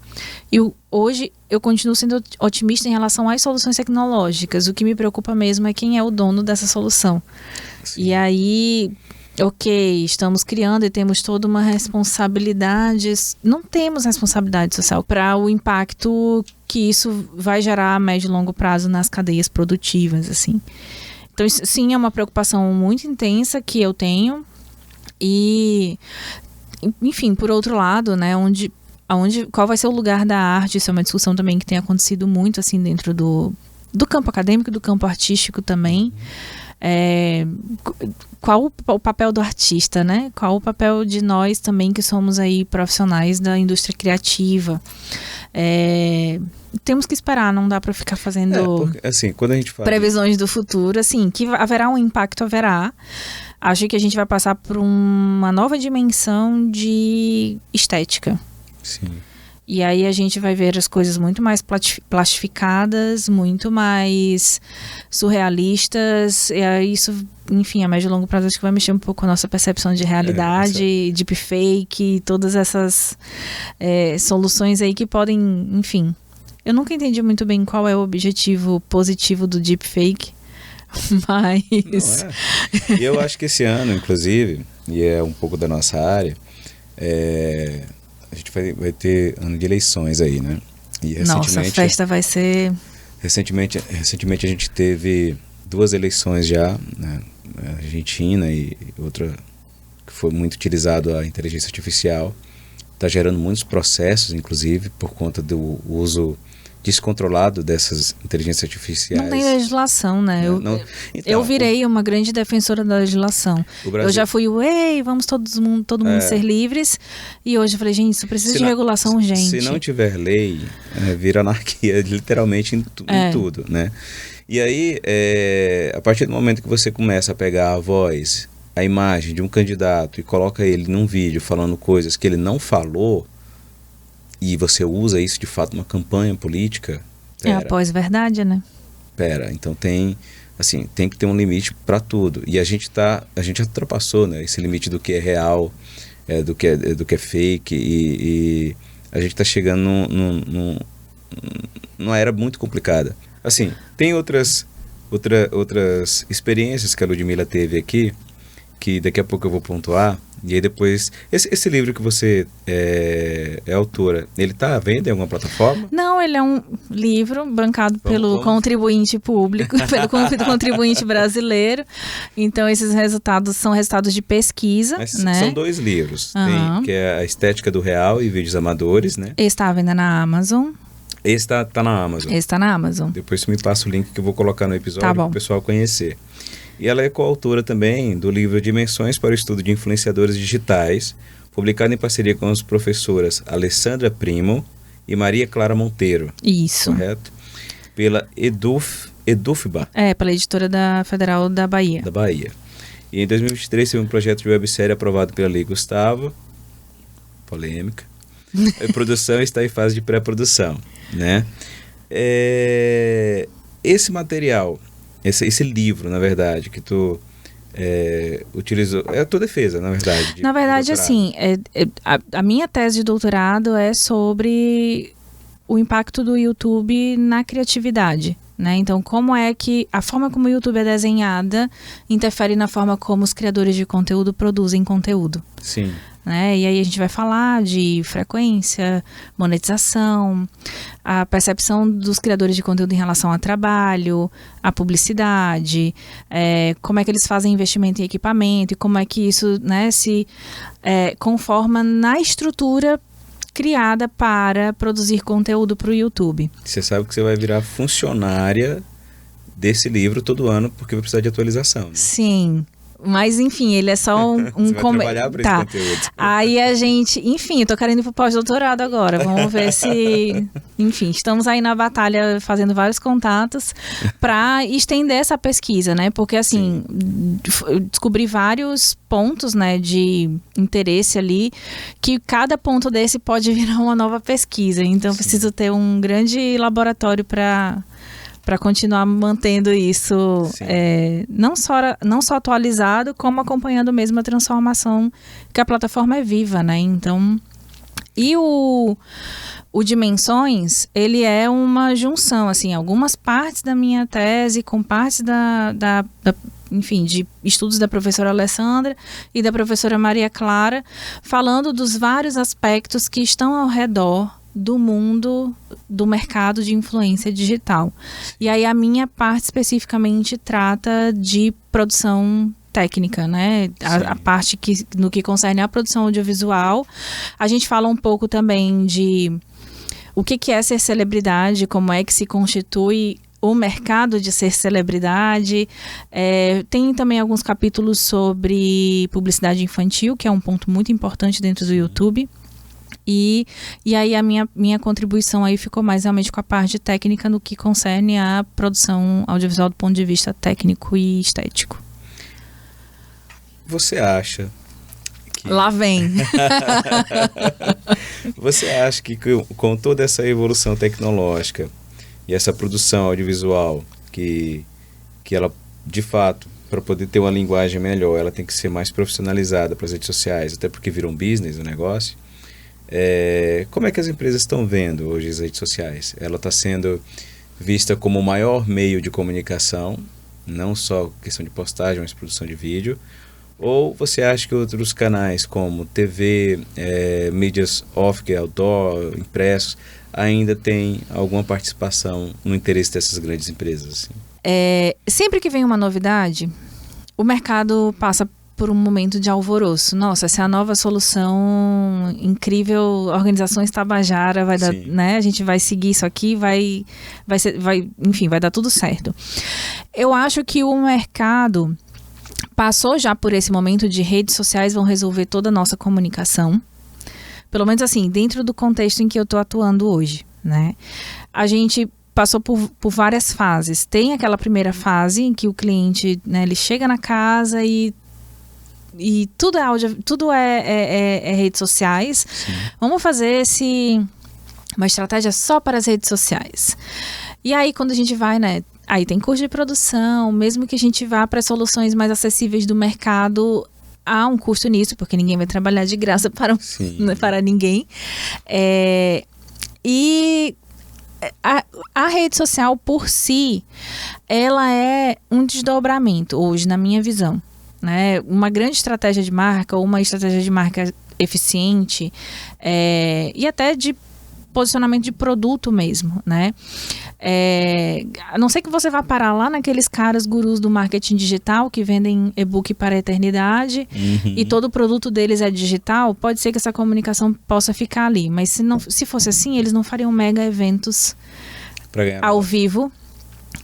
e hoje eu continuo sendo otimista em relação às soluções tecnológicas. O que me preocupa mesmo é quem é o dono dessa solução. Sim. E aí, ok, estamos criando e temos toda uma responsabilidade. Não temos responsabilidade social para o impacto que isso vai gerar a médio e longo prazo nas cadeias produtivas, assim. Então, isso, sim, é uma preocupação muito intensa que eu tenho. E, enfim, por outro lado, né, qual vai ser o lugar da arte? Isso é uma discussão também que tem acontecido muito, assim, dentro do campo acadêmico, do campo artístico também. Qual o papel do artista, né? Qual o papel de nós também que somos aí profissionais da indústria criativa? Temos que esperar, não dá para ficar fazendo porque, assim, quando a gente fala previsões do futuro, assim, que haverá um impacto, haverá. Acho que a gente vai passar por uma nova dimensão de estética. Sim. E aí a gente vai ver as coisas muito mais plastificadas, muito mais surrealistas. E aí isso, enfim, a médio e longo prazo acho que vai mexer um pouco com a nossa percepção de realidade, deepfake, todas essas soluções aí que podem, enfim. Eu nunca entendi muito bem qual é o objetivo positivo do deepfake, mas... Não, E eu acho que esse ano, inclusive, e é um pouco da nossa área, a gente vai ter ano de eleições aí, né? E nossa, a festa vai ser... Recentemente a gente teve 2 eleições já, né? A Argentina e outra que foi muito utilizado a inteligência artificial. Está gerando muitos processos, inclusive, por conta do uso descontrolado dessas inteligências artificiais. Não tem legislação, né? Eu virei uma grande defensora da legislação. Eu já fui, vamos todo mundo ser livres. E hoje eu falei, gente, isso precisa de regulação urgente. Se não tiver lei, vira anarquia, literalmente em tudo, né? E aí, a partir do momento que você começa a pegar a voz, a imagem de um candidato e coloca ele num vídeo falando coisas que ele não falou, e você usa isso de fato numa campanha política... É a pós-verdade, né? Então tem que ter um limite para tudo. E a gente ultrapassou, né, esse limite do que é real, do que é fake, e a gente está chegando numa era muito complicada. Assim, tem outras experiências que a Ludmila teve aqui, que daqui a pouco eu vou pontuar. E aí depois, esse livro que você é autora, ele está à venda em alguma plataforma? Não, ele é um livro bancado pelo contribuinte público, pelo contribuinte brasileiro. Então esses resultados são resultados de pesquisa, né? São 2 livros, tem, que é A Estética do Real e Vídeos Amadores, né? Ele está à venda na Amazon. Esse tá na Amazon. Esse tá na Amazon. Depois você me passa o link que eu vou colocar no episódio Tá bom. para o pessoal conhecer. E ela é coautora também do livro Dimensões para o Estudo de Influenciadores Digitais, publicado em parceria com as professoras Alessandra Primo e Maria Clara Monteiro. Isso. Correto? Pela Edufba. Pela editora da Federal da Bahia. Da Bahia. E em 2023 teve um projeto de websérie aprovado pela Lei Gustavo. Polêmica. A produção está em fase de pré-produção, né? Esse material, esse livro, na verdade, que tu utilizou, é a tua defesa, na verdade. Na verdade, assim, a minha tese de doutorado é sobre o impacto do YouTube na criatividade, né? Então, como é que a forma como o YouTube é desenhada interfere na forma como os criadores de conteúdo produzem conteúdo. Sim. Né? E aí a gente vai falar de frequência, monetização, a percepção dos criadores de conteúdo em relação ao trabalho, a publicidade, como é que eles fazem investimento em equipamento e como é que isso, né, se conforma na estrutura criada para produzir conteúdo para o YouTube. Você sabe que você vai virar funcionária desse livro todo ano porque vai precisar de atualização, né? Sim. Mas, enfim, ele é só um Você vai trabalhar para esse conteúdo. Aí a gente... Enfim, eu tô querendo ir pro pós-doutorado agora. Vamos ver se... Enfim, estamos aí na batalha fazendo vários contatos para estender essa pesquisa, né? Porque, assim, eu descobri vários pontos, né, de interesse ali, que cada ponto desse pode virar uma nova pesquisa. Então, eu preciso ter um grande laboratório para continuar mantendo isso não só atualizado, como acompanhando mesmo a transformação, que a plataforma é viva, né? Então, e o Dimensões, ele é uma junção, assim, algumas partes da minha tese com partes enfim, de estudos da professora Alessandra e da professora Maria Clara, falando dos vários aspectos que estão ao redor do mundo do mercado de influência digital. E aí a minha parte especificamente trata de produção técnica, né? A parte no que concerne a produção audiovisual. A gente fala um pouco também de o que é ser celebridade, como é que se constitui o mercado de ser celebridade. Tem também alguns capítulos sobre publicidade infantil, que é um ponto muito importante dentro do YouTube. E aí a minha contribuição aí ficou mais realmente com a parte técnica no que concerne a produção audiovisual do ponto de vista técnico e estético. Você acha que... Lá vem. Você acha que com toda essa evolução tecnológica e essa produção audiovisual, que ela, de fato, para poder ter uma linguagem melhor, ela tem que ser mais profissionalizada para as redes sociais, até porque vira um business, um negócio. Como é que as empresas estão vendo hoje as redes sociais? Ela está sendo vista como o maior meio de comunicação, não só questão de postagem, mas produção de vídeo. Ou você acha que outros canais como TV, mídias off, que é outdoor, impressos, ainda tem alguma participação no interesse dessas grandes empresas? Assim? Sempre que vem uma novidade, o mercado passa por um momento de alvoroço. Nossa, essa é a nova solução incrível, Organizações Tabajara, vai dar, né? A gente vai seguir isso aqui, enfim, vai dar tudo certo. Eu acho que o mercado passou já por esse momento de redes sociais vão resolver toda a nossa comunicação. Pelo menos assim, dentro do contexto em que eu estou atuando hoje, né? A gente passou por várias fases. Tem aquela primeira fase em que o cliente, né, ele chega na casa e tudo é áudio, tudo é redes sociais. Sim. Vamos fazer uma estratégia só para as redes sociais. E aí, quando a gente vai, né? Aí tem custo de produção, mesmo que a gente vá para soluções mais acessíveis do mercado, há um custo nisso, porque ninguém vai trabalhar de graça para ninguém. E a rede social, por si, ela é um desdobramento, hoje, na minha visão. Né? Uma grande estratégia de marca, ou uma estratégia de marca eficiente, e até de posicionamento de produto mesmo, né? A não ser que você vá parar lá naqueles caras gurus do marketing digital que vendem e-book para a eternidade e todo o produto deles é digital, pode ser que essa comunicação possa ficar ali. Mas se fosse assim, eles não fariam mega eventos ao vivo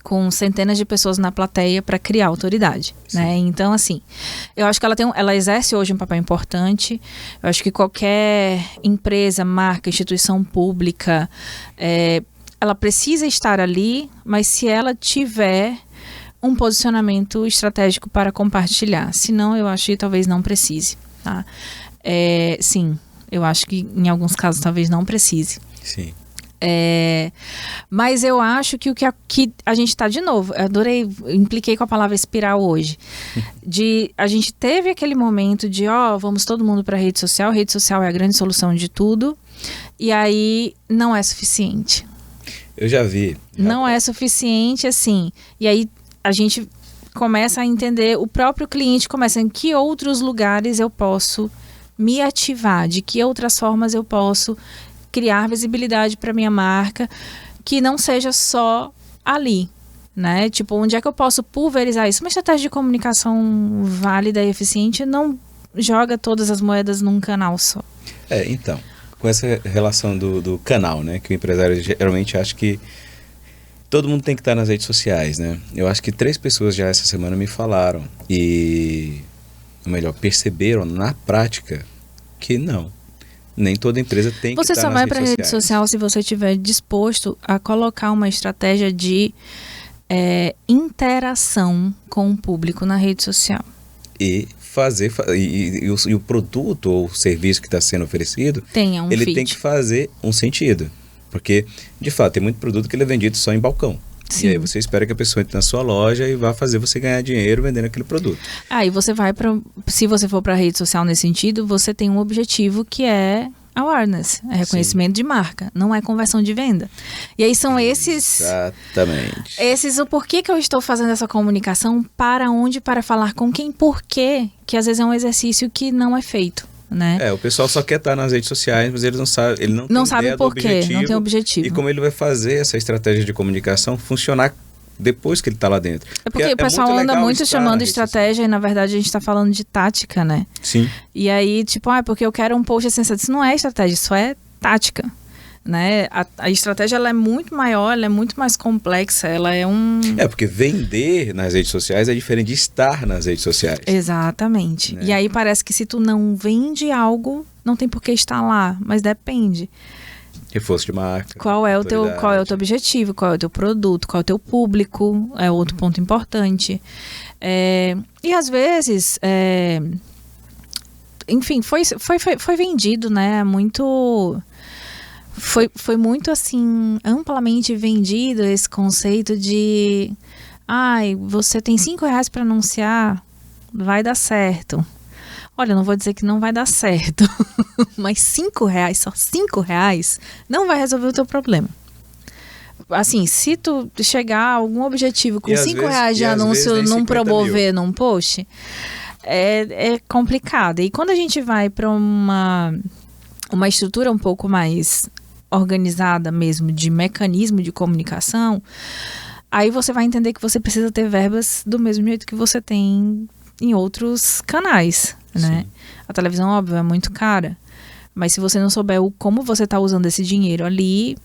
com centenas de pessoas na plateia para criar autoridade, né? Então, assim, eu acho que ela exerce hoje um papel importante. Eu acho que qualquer empresa, marca, instituição pública, ela precisa estar ali, mas se ela tiver um posicionamento estratégico para compartilhar. Senão, eu acho que talvez não precise, tá? Sim, eu acho que em alguns casos talvez não precise. Sim. Mas eu acho que a gente está de novo, eu adorei, impliquei com a palavra espiral hoje, a gente teve aquele momento de vamos todo mundo para a rede social é a grande solução de tudo, e aí não é suficiente. Eu já vi. Não é suficiente, assim, e aí a gente começa a entender, o próprio cliente começa em que outros lugares eu posso me ativar, de que outras formas eu posso criar visibilidade para minha marca, que não seja só ali, né? Tipo, onde é que eu posso pulverizar isso? Uma estratégia de comunicação válida e eficiente não joga todas as moedas num canal só. Então, com essa relação do canal, né? Que o empresário geralmente acha que todo mundo tem que estar nas redes sociais, né? Eu acho que 3 pessoas já essa semana me falaram ou melhor, perceberam na prática que não. Nem toda empresa tem que estar nas redes sociais. Você só vai para a rede social se você estiver disposto a colocar uma estratégia de interação com o público na rede social. E o produto ou o serviço que está sendo oferecido, ele tem que fazer um sentido. Porque, de fato, tem muito produto que ele é vendido só em balcão. Sim. E aí você espera que a pessoa entre na sua loja e vá fazer você ganhar dinheiro vendendo aquele produto. E você se você for para a rede social nesse sentido, você tem um objetivo que é awareness, é reconhecimento de marca, não é conversão de venda. E aí são esses... Exatamente. O porquê que eu estou fazendo essa comunicação, para onde, para falar com quem, por quê, que às vezes é um exercício que não é feito. Né? O pessoal só quer estar nas redes sociais, mas ele não sabe por quê, não tem objetivo. E como ele vai fazer essa estratégia de comunicação funcionar depois que ele está lá dentro. Porque o pessoal anda muito chamando de estratégia e na verdade a gente está falando de tática, né? Sim. E aí, tipo, porque eu quero um post assim, isso não é estratégia, isso é tática. Né? A estratégia ela é muito maior, ela é muito mais complexa, ela é porque vender nas redes sociais é diferente de estar nas redes sociais. Exatamente. Né? E aí parece que se tu não vende algo, não tem por que estar lá, mas depende. Reforço de marca. Qual é o teu objetivo, qual é o teu produto, qual é o teu público, é outro ponto importante. E às vezes, enfim, foi vendido, né? Foi muito, assim, amplamente vendido esse conceito de você tem R$5 para anunciar, vai dar certo. Olha, eu não vou dizer que não vai dar certo, mas R$5, só R$5, não vai resolver o teu problema. Assim, se tu chegar a algum objetivo com R$5 de anúncio num promover, num post, é complicado. E quando a gente vai para uma estrutura um pouco mais organizada mesmo, de mecanismo de comunicação, aí você vai entender que você precisa ter verbas do mesmo jeito que você tem em outros canais, né? Sim. A televisão, óbvio, é muito cara, mas se você não souber como você está usando esse dinheiro ali...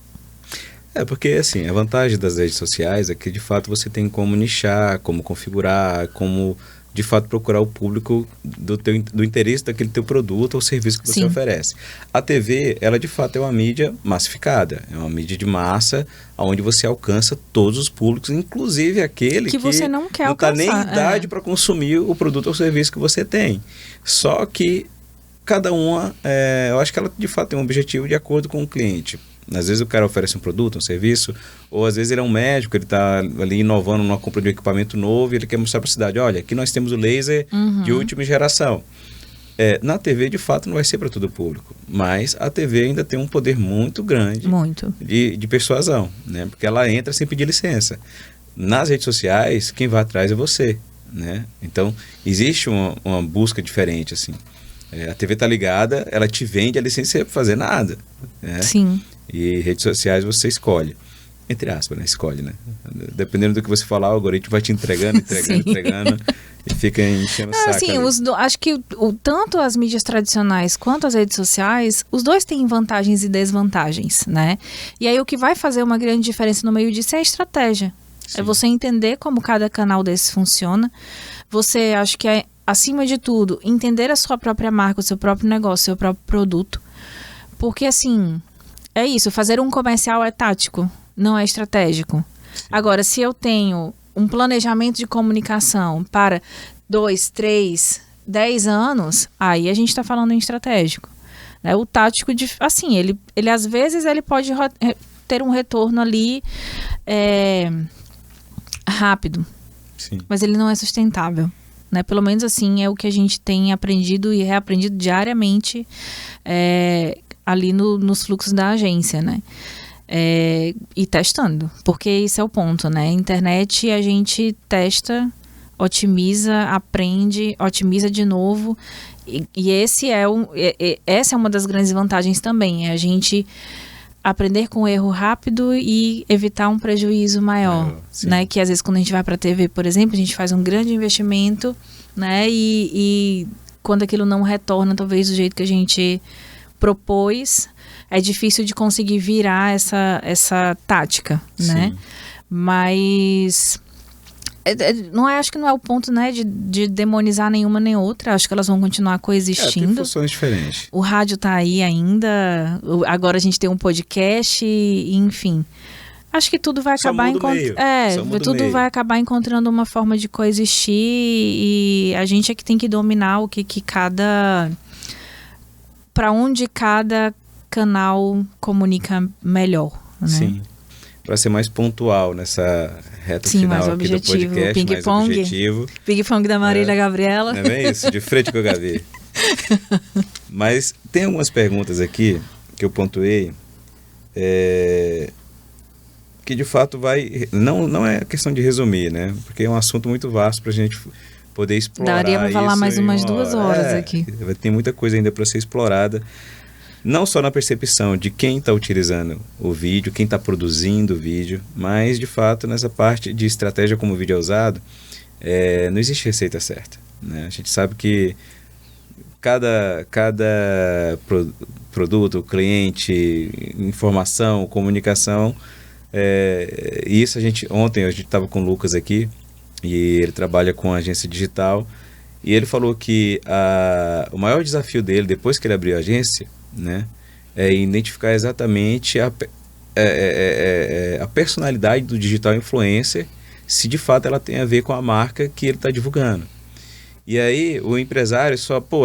Porque, assim, a vantagem das redes sociais é que, de fato, você tem como nichar, como configurar, como... de fato procurar o público do interesse daquele teu produto ou serviço que você oferece. A TV, ela de fato é uma mídia massificada, é uma mídia de massa, onde você alcança todos os públicos, inclusive aquele que você não quer alcançar. Não está nem idade para consumir o produto ou serviço que você tem. Só que cada uma, eu acho que ela de fato tem um objetivo de acordo com o cliente. Às vezes o cara oferece um produto, um serviço, ou às vezes ele é um médico, ele está ali inovando numa compra de um equipamento novo e ele quer mostrar para a cidade, olha, aqui nós temos o laser de última geração. Na TV, de fato, não vai ser para todo o público, mas a TV ainda tem um poder muito grande de persuasão, né? Porque ela entra sem pedir licença. Nas redes sociais, quem vai atrás é você, né? Então, existe uma busca diferente, assim. A TV está ligada, ela te vende a licença sem fazer nada. Né? Sim. E redes sociais você escolhe. Entre aspas, né? Escolhe, né? Dependendo do que você falar, o algoritmo vai te entregando e fica enchendo o saco. Assim, acho que tanto as mídias tradicionais quanto as redes sociais, os dois têm vantagens e desvantagens, né? E aí o que vai fazer uma grande diferença no meio disso é a estratégia. Sim. É você entender como cada canal desse funciona. Você, acho que é, acima de tudo, entender a sua própria marca, o seu próprio negócio, o seu próprio produto. Porque, assim, é isso, fazer um comercial é tático, não é estratégico. Sim. Agora, se eu tenho um planejamento de comunicação para 2, 3, 10 anos, aí a gente está falando em estratégico. Né? O tático, assim, ele às vezes ele pode ter um retorno ali rápido, sim, mas ele não é sustentável. Né? Pelo menos assim é o que a gente tem aprendido e reaprendido diariamente ali nos fluxos da agência, né? E testando, porque esse é o ponto, né? Internet a gente testa, otimiza, aprende, otimiza de novo e essa é uma das grandes vantagens também, é a gente aprender com erro rápido e evitar um prejuízo maior, né? Que às vezes quando a gente vai para a TV, por exemplo, a gente faz um grande investimento, né? E quando aquilo não retorna talvez do jeito que a gente propôs, é difícil de conseguir virar essa tática, né? Mas acho que não é o ponto, né, de demonizar nenhuma nem outra. Acho que elas vão continuar coexistindo. Tem funções diferentes. O rádio tá aí ainda. Agora a gente tem um podcast, enfim. Acho que tudo vai acabar vai acabar encontrando uma forma de coexistir e a gente é que tem que dominar o que para onde cada canal comunica melhor, né? Sim. Para ser mais pontual nessa reta final aqui do podcast, Ping-pong da Marília Gabriela. Não é isso? De frente com o Gavi. Mas tem algumas perguntas aqui que eu pontuei que de fato não é questão de resumir, né? Porque é um assunto muito vasto para a gente poder explorar. Daria para falar mais umas 2 horas aqui. Tem muita coisa ainda para ser explorada. Não só na percepção de quem está utilizando o vídeo, quem está produzindo o vídeo, mas de fato nessa parte de estratégia como o vídeo é usado, não existe receita certa, né? A gente sabe que cada produto, cliente, informação, comunicação, isso ontem a gente estava com o Lucas aqui e ele trabalha com agência digital e ele falou que o maior desafio dele depois que ele abriu a agência, né, é identificar exatamente a personalidade do digital influencer, se de fato ela tem a ver com a marca que ele está divulgando. E aí o empresário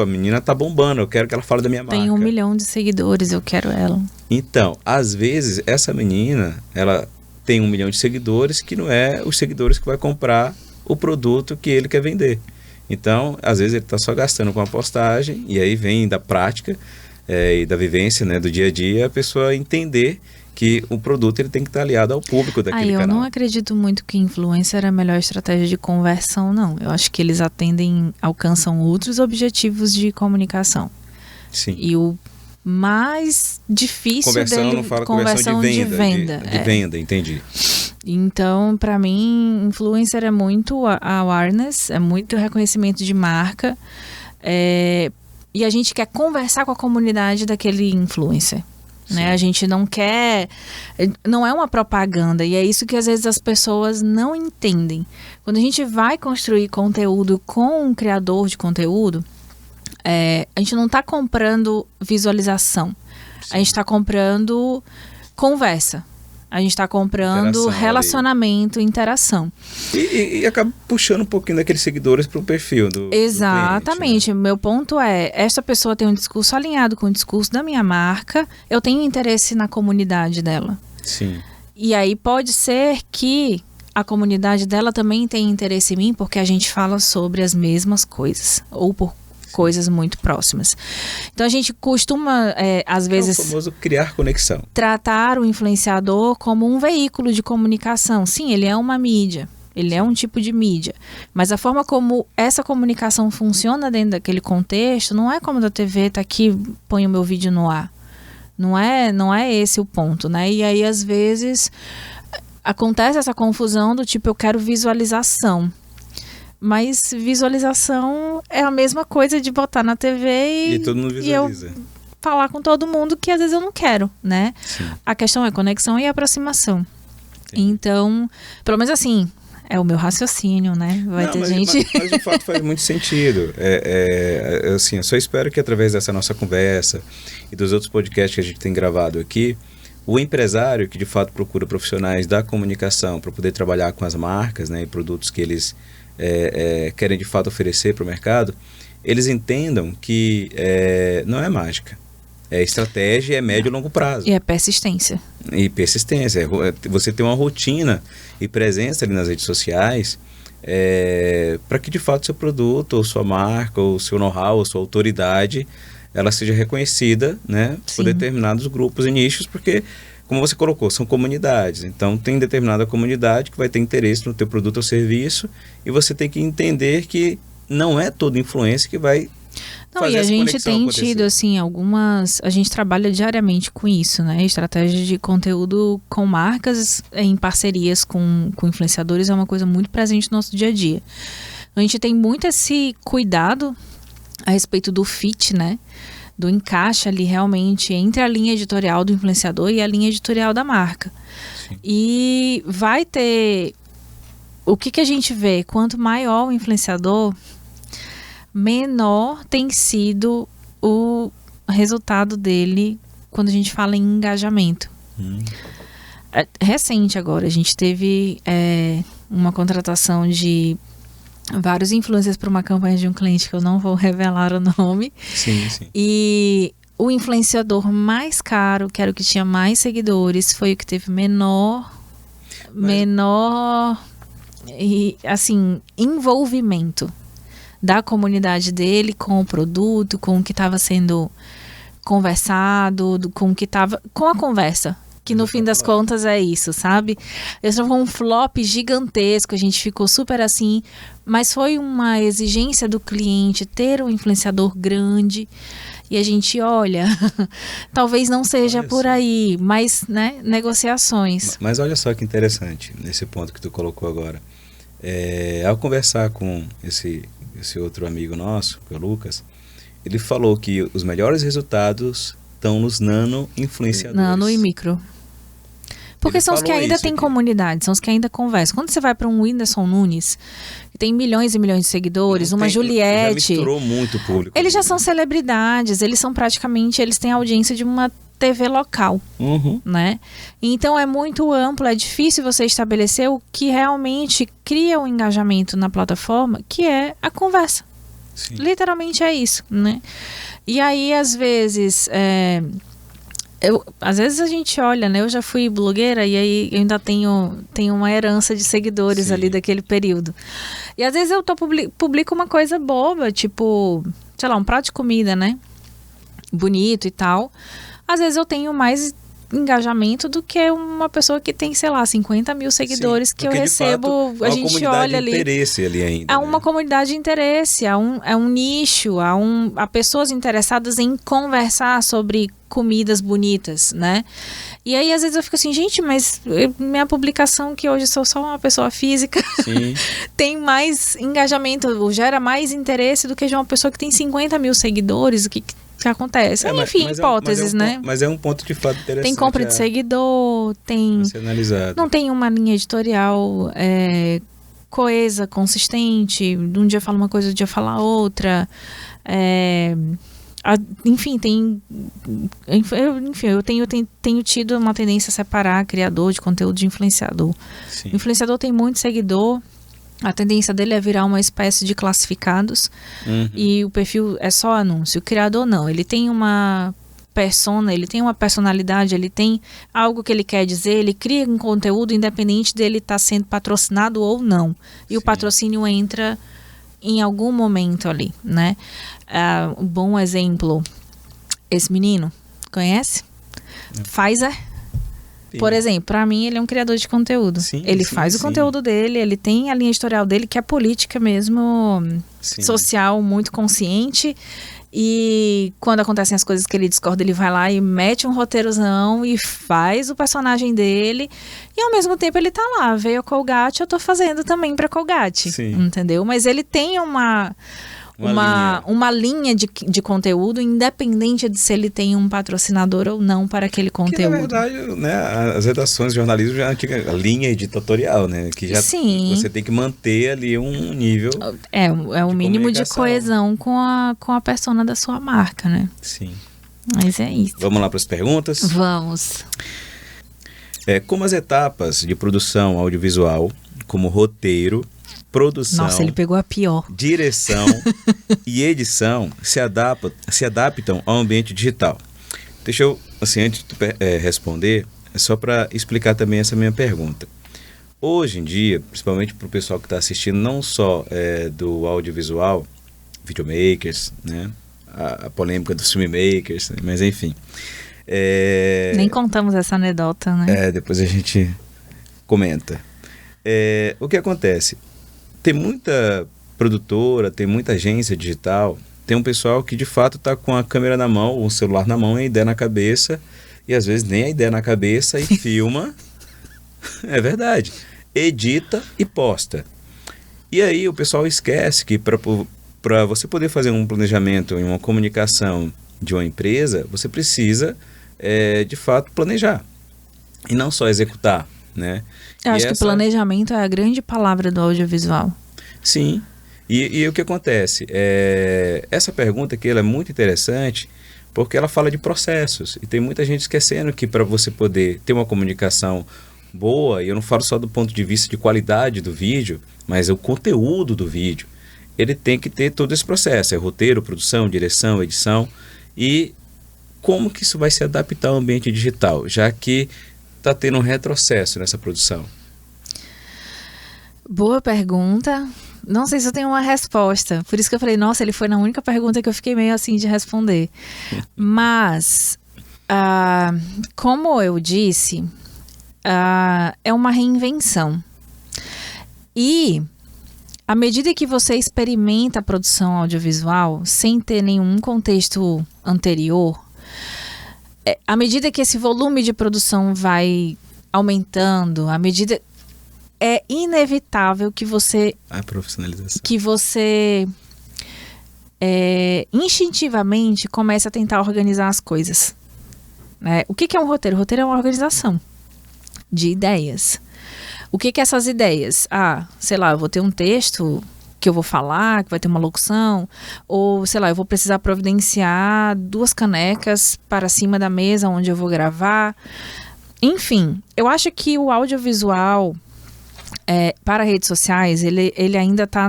a menina tá bombando, eu quero que ela fale da minha marca. Tem 1 milhão de seguidores, eu quero ela. Então, às vezes essa menina, ela tem 1 milhão de seguidores que não é os seguidores que vai comprar o produto que ele quer vender. Então, às vezes ele está só gastando com a postagem e aí vem da prática e da vivência, né, do dia a dia, a pessoa entender que o produto ele tem que estar aliado ao público daquele canal. Eu não acredito muito que influencer é a melhor estratégia de conversão, não. Eu acho que eles alcançam outros objetivos de comunicação. Sim. E o mais difícil conversão de venda. De venda, entendi. Então, para mim, influencer é muito awareness, é muito reconhecimento de marca. E a gente quer conversar com a comunidade daquele influencer. Né? A gente não quer... Não é uma propaganda. E é isso que às vezes as pessoas não entendem. Quando a gente vai construir conteúdo com um criador de conteúdo, a gente não está comprando visualização. Sim. A gente está comprando conversa. A gente está comprando relacionamento, interação. E acaba puxando um pouquinho daqueles seguidores para o perfil do Exatamente. Do cliente, né? Meu ponto esta pessoa tem um discurso alinhado com o discurso da minha marca, eu tenho interesse na comunidade dela. Sim. E aí pode ser que a comunidade dela também tenha interesse em mim, porque a gente fala sobre as mesmas coisas, ou por coisas muito próximas. Então a gente costuma, às vezes... É o famoso criar conexão. Tratar o influenciador como um veículo de comunicação. Sim, ele é uma mídia. Ele é um tipo de mídia. Mas a forma como essa comunicação funciona dentro daquele contexto não é como da TV, tá aqui, põe o meu vídeo no ar. Não é esse o ponto, né? E aí, às vezes, acontece essa confusão do tipo, eu quero visualização. Mas visualização é a mesma coisa de botar na TV E todo mundo visualiza. E eu falar com todo mundo que às vezes eu não quero, né? Sim. A questão é conexão e aproximação. Entendi. Então, pelo menos assim, é o meu raciocínio, né? Vai ter gente... Mas de fato faz muito sentido. Assim, eu só espero que através dessa nossa conversa e dos outros podcasts que a gente tem gravado aqui, o empresário que de fato procura profissionais da comunicação para poder trabalhar com as marcas, né, e produtos que eles querem de fato oferecer para o mercado, eles entendam que não é mágica. É estratégia, é médio e longo prazo. E é persistência. E persistência. Você tem uma rotina e presença ali nas redes sociais para que de fato seu produto, ou sua marca, ou seu know-how, ou sua autoridade, ela seja reconhecida, né, por determinados grupos e nichos, porque, como você colocou, são comunidades. Então, tem determinada comunidade que vai ter interesse no teu produto ou serviço, e você tem que entender que não é toda influência que vai fazer essa conexão acontecer. E a gente tem tido, assim, a gente trabalha diariamente com isso, né? Estratégia de conteúdo com marcas em parcerias com influenciadores é uma coisa muito presente no nosso dia a dia. A gente tem muito esse cuidado a respeito do fit, né? Do encaixe ali realmente entre a linha editorial do influenciador e a linha editorial da marca. Sim. E vai ter... O que a gente vê? Quanto maior o influenciador, menor tem sido o resultado dele quando a gente fala em engajamento. Recente agora, a gente teve uma contratação de vários influencers para uma campanha de um cliente que eu não vou revelar o nome. Sim, sim. E o influenciador mais caro, que era o que tinha mais seguidores, foi o que teve menor e, assim, envolvimento da comunidade dele com o produto, com o que estava sendo conversado, com a conversa. Que no fim das contas é isso, sabe? Esse foi um flop gigantesco, a gente ficou super assim, mas foi uma exigência do cliente ter um influenciador grande. E a gente olha, talvez não seja por aí, mas, né, negociações. Mas olha só que interessante, nesse ponto que tu colocou agora. Ao conversar com esse outro amigo nosso, que é o Lucas, ele falou que os melhores resultados estão nos nano-influenciadores. Nano e micro. Porque são os que ainda têm comunidade, são os que ainda conversam. Quando você vai para um Whindersson Nunes, que tem milhões e milhões de seguidores, uma Juliette... Já misturou muito o público. Eles já são celebridades, eles têm a audiência de uma TV local, né? Então é muito amplo, é difícil você estabelecer o que realmente cria um engajamento na plataforma, que é a conversa. Sim. Literalmente é isso, né? E aí, às vezes... às vezes a gente olha, né? Eu já fui blogueira e aí eu ainda tenho uma herança de seguidores ali daquele período. E às vezes eu publico uma coisa boba, tipo, sei lá, um prato de comida, né? Bonito e tal. Às vezes eu tenho mais engajamento do que uma pessoa que tem, sei lá, 50 mil seguidores. Sim, que eu recebo, fato, a gente olha ali. Interesse ali ainda, há uma comunidade de interesse, há um nicho, há pessoas interessadas em conversar sobre comidas bonitas, né? E aí às vezes eu fico assim, gente, mas minha publicação, que hoje sou só uma pessoa física, tem mais engajamento, gera mais interesse do que de uma pessoa que tem 50 mil seguidores. O que acontece? Enfim, hipóteses, né? Mas é um ponto de fato interessante. Tem compra de seguidor, tem... Não tem uma linha editorial coesa, consistente. Um dia fala uma coisa, outro dia fala outra. Enfim, eu tenho tido uma tendência a separar criador de conteúdo de influenciador. Sim. O influenciador tem muito seguidor, a tendência dele é virar uma espécie de classificados, e o perfil é só anúncio. O criador não, ele tem uma persona, ele tem uma personalidade, ele tem algo que ele quer dizer, ele cria um conteúdo independente dele estar sendo patrocinado ou não. E o patrocínio entra em algum momento ali, né? Um bom exemplo, esse menino, conhece? Pfizer. Por exemplo, para mim ele é um criador de conteúdo. Ele faz o conteúdo dele, ele tem a linha editorial dele, que é política mesmo, social, muito consciente. E quando acontecem as coisas que ele discorda, ele vai lá e mete um roteirozão e faz o personagem dele. E ao mesmo tempo ele tá lá, veio a Colgate, eu tô fazendo também pra Colgate. Entendeu? Mas ele tem uma linha de conteúdo, independente de se ele tem um patrocinador ou não para aquele conteúdo. Que, na verdade, né, as redações de jornalismo já a linha editorial, né? Que já você tem que manter ali um nível. É o mínimo de coesão com a persona da sua marca, né? Sim. Mas é isso. Vamos lá para as perguntas? Vamos. Como as etapas de produção audiovisual, como roteiro, produção, nossa, ele pegou a pior, direção e edição se adaptam ao ambiente digital. Deixa eu, assim, antes de tu responder, é só para explicar também essa minha pergunta. Hoje em dia, principalmente para o pessoal que está assistindo, não só do audiovisual, videomakers, né, a polêmica dos filmmakers, mas enfim. Nem contamos essa anedota, né? Depois a gente comenta. O que acontece? Tem muita produtora, tem muita agência digital, tem um pessoal que de fato está com a câmera na mão, o celular na mão e a ideia na cabeça, e às vezes nem a ideia na cabeça e filma, é verdade, edita e posta. E aí o pessoal esquece que para você poder fazer um planejamento em uma comunicação de uma empresa, você precisa de fato planejar e não só executar, né? Eu acho que planejamento é a grande palavra do audiovisual. Sim. E o que acontece? Essa pergunta aqui ela é muito interessante porque ela fala de processos. E tem muita gente esquecendo que para você poder ter uma comunicação boa, e eu não falo só do ponto de vista de qualidade do vídeo, mas o conteúdo do vídeo, ele tem que ter todo esse processo. Roteiro, produção, direção, edição. E como que isso vai se adaptar ao ambiente digital? Já que está tendo um retrocesso nessa produção? Boa pergunta. Não sei se eu tenho uma resposta. Por isso que eu falei, nossa, ele foi na única pergunta que eu fiquei meio assim de responder. Mas, como eu disse, é uma reinvenção. E, à medida que você experimenta a produção audiovisual, sem ter nenhum contexto anterior, à medida que esse volume de produção vai aumentando, é inevitável que você instintivamente comece a tentar organizar as coisas, né? O que é um roteiro? O roteiro é uma organização de ideias. O que essas ideias? Sei lá, eu vou ter um texto que eu vou falar, que vai ter uma locução, ou, sei lá, eu vou precisar providenciar 2 canecas para cima da mesa onde eu vou gravar. Enfim, eu acho que o audiovisual para redes sociais, ele ainda está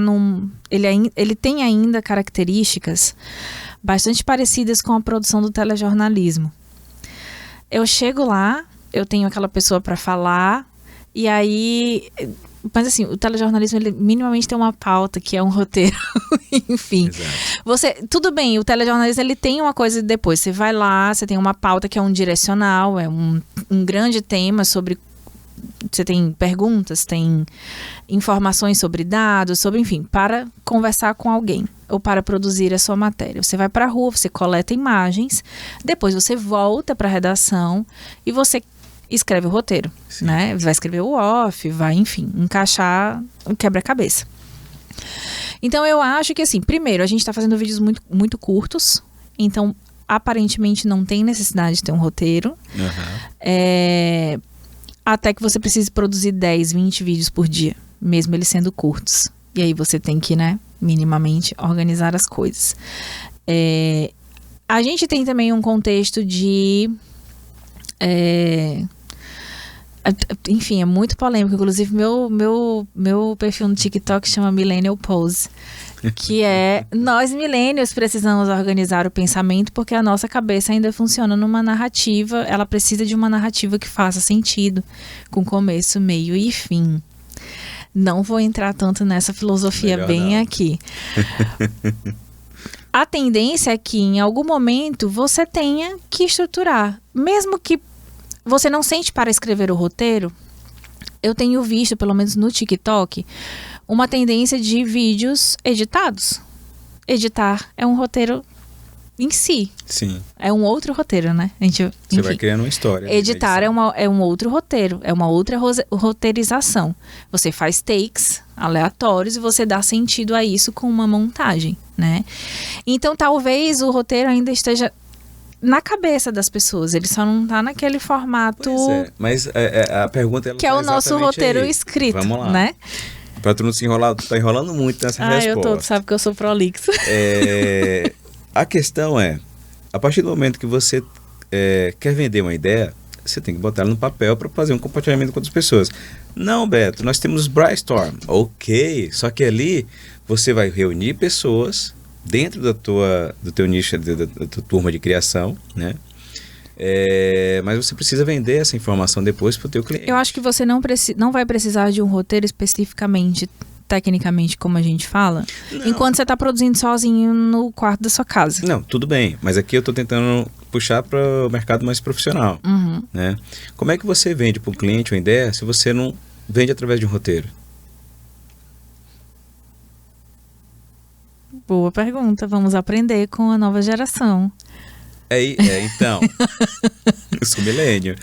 ele tem ainda características bastante parecidas com a produção do telejornalismo. Eu chego lá, eu tenho aquela pessoa para falar, e aí... Mas assim, o telejornalismo, ele minimamente tem uma pauta, que é um roteiro. Enfim. Tudo bem, o telejornalismo, ele tem uma coisa depois. Você vai lá, você tem uma pauta que é um direcional, é um grande tema sobre... Você tem perguntas, tem informações sobre dados, enfim, para conversar com alguém ou para produzir a sua matéria. Você vai para a rua, você coleta imagens, depois você volta para a redação e você escreve o roteiro, né? Vai escrever o off, vai, enfim, encaixar o quebra-cabeça. Então, eu acho que, assim, primeiro, a gente está fazendo vídeos muito, muito curtos, então, aparentemente, não tem necessidade de ter um roteiro. Até que você precise produzir 10, 20 vídeos por dia, mesmo eles sendo curtos. E aí você tem que, né, minimamente organizar as coisas. A gente tem também um contexto de... enfim, é muito polêmico. Inclusive, meu perfil no TikTok chama Millennial Pose. Que nós millennials precisamos organizar o pensamento porque a nossa cabeça ainda funciona numa narrativa, ela precisa de uma narrativa que faça sentido, com começo, meio e fim. Não vou entrar tanto nessa filosofia aqui. A tendência é que em algum momento você tenha que estruturar, mesmo que você não sente para escrever o roteiro, eu tenho visto, pelo menos no TikTok, uma tendência de vídeos editados. Editar é um roteiro em si. Sim. É um outro roteiro, né? Você vai criando uma história. Editar é um outro roteiro, é uma outra roteirização. Você faz takes aleatórios e você dá sentido a isso com uma montagem, né? Então, talvez o roteiro ainda esteja na cabeça das pessoas, ele só não tá naquele formato... Pois é, mas a pergunta... Ela que é o nosso roteiro aí. Escrito, vamos lá, né? Pra tu não se enrolar, tu tá enrolando muito nessa resposta. Tu sabe que eu sou prolixo. A questão é, a partir do momento que você quer vender uma ideia, você tem que botar ela no papel para fazer um compartilhamento com outras pessoas. Não, Beto, nós temos brainstorm. Ok, só que ali você vai reunir pessoas dentro do teu nicho, da tua turma de criação, né? Mas você precisa vender essa informação depois para o teu cliente. Eu acho que você não vai precisar de um roteiro especificamente, tecnicamente, como a gente fala, enquanto você está produzindo sozinho no quarto da sua casa. Não, tudo bem, mas aqui eu estou tentando puxar para o mercado mais profissional. Né? Como é que você vende para um cliente uma ideia se você não vende através de um roteiro? Boa pergunta, vamos aprender com a nova geração. Então, eu sou milênio.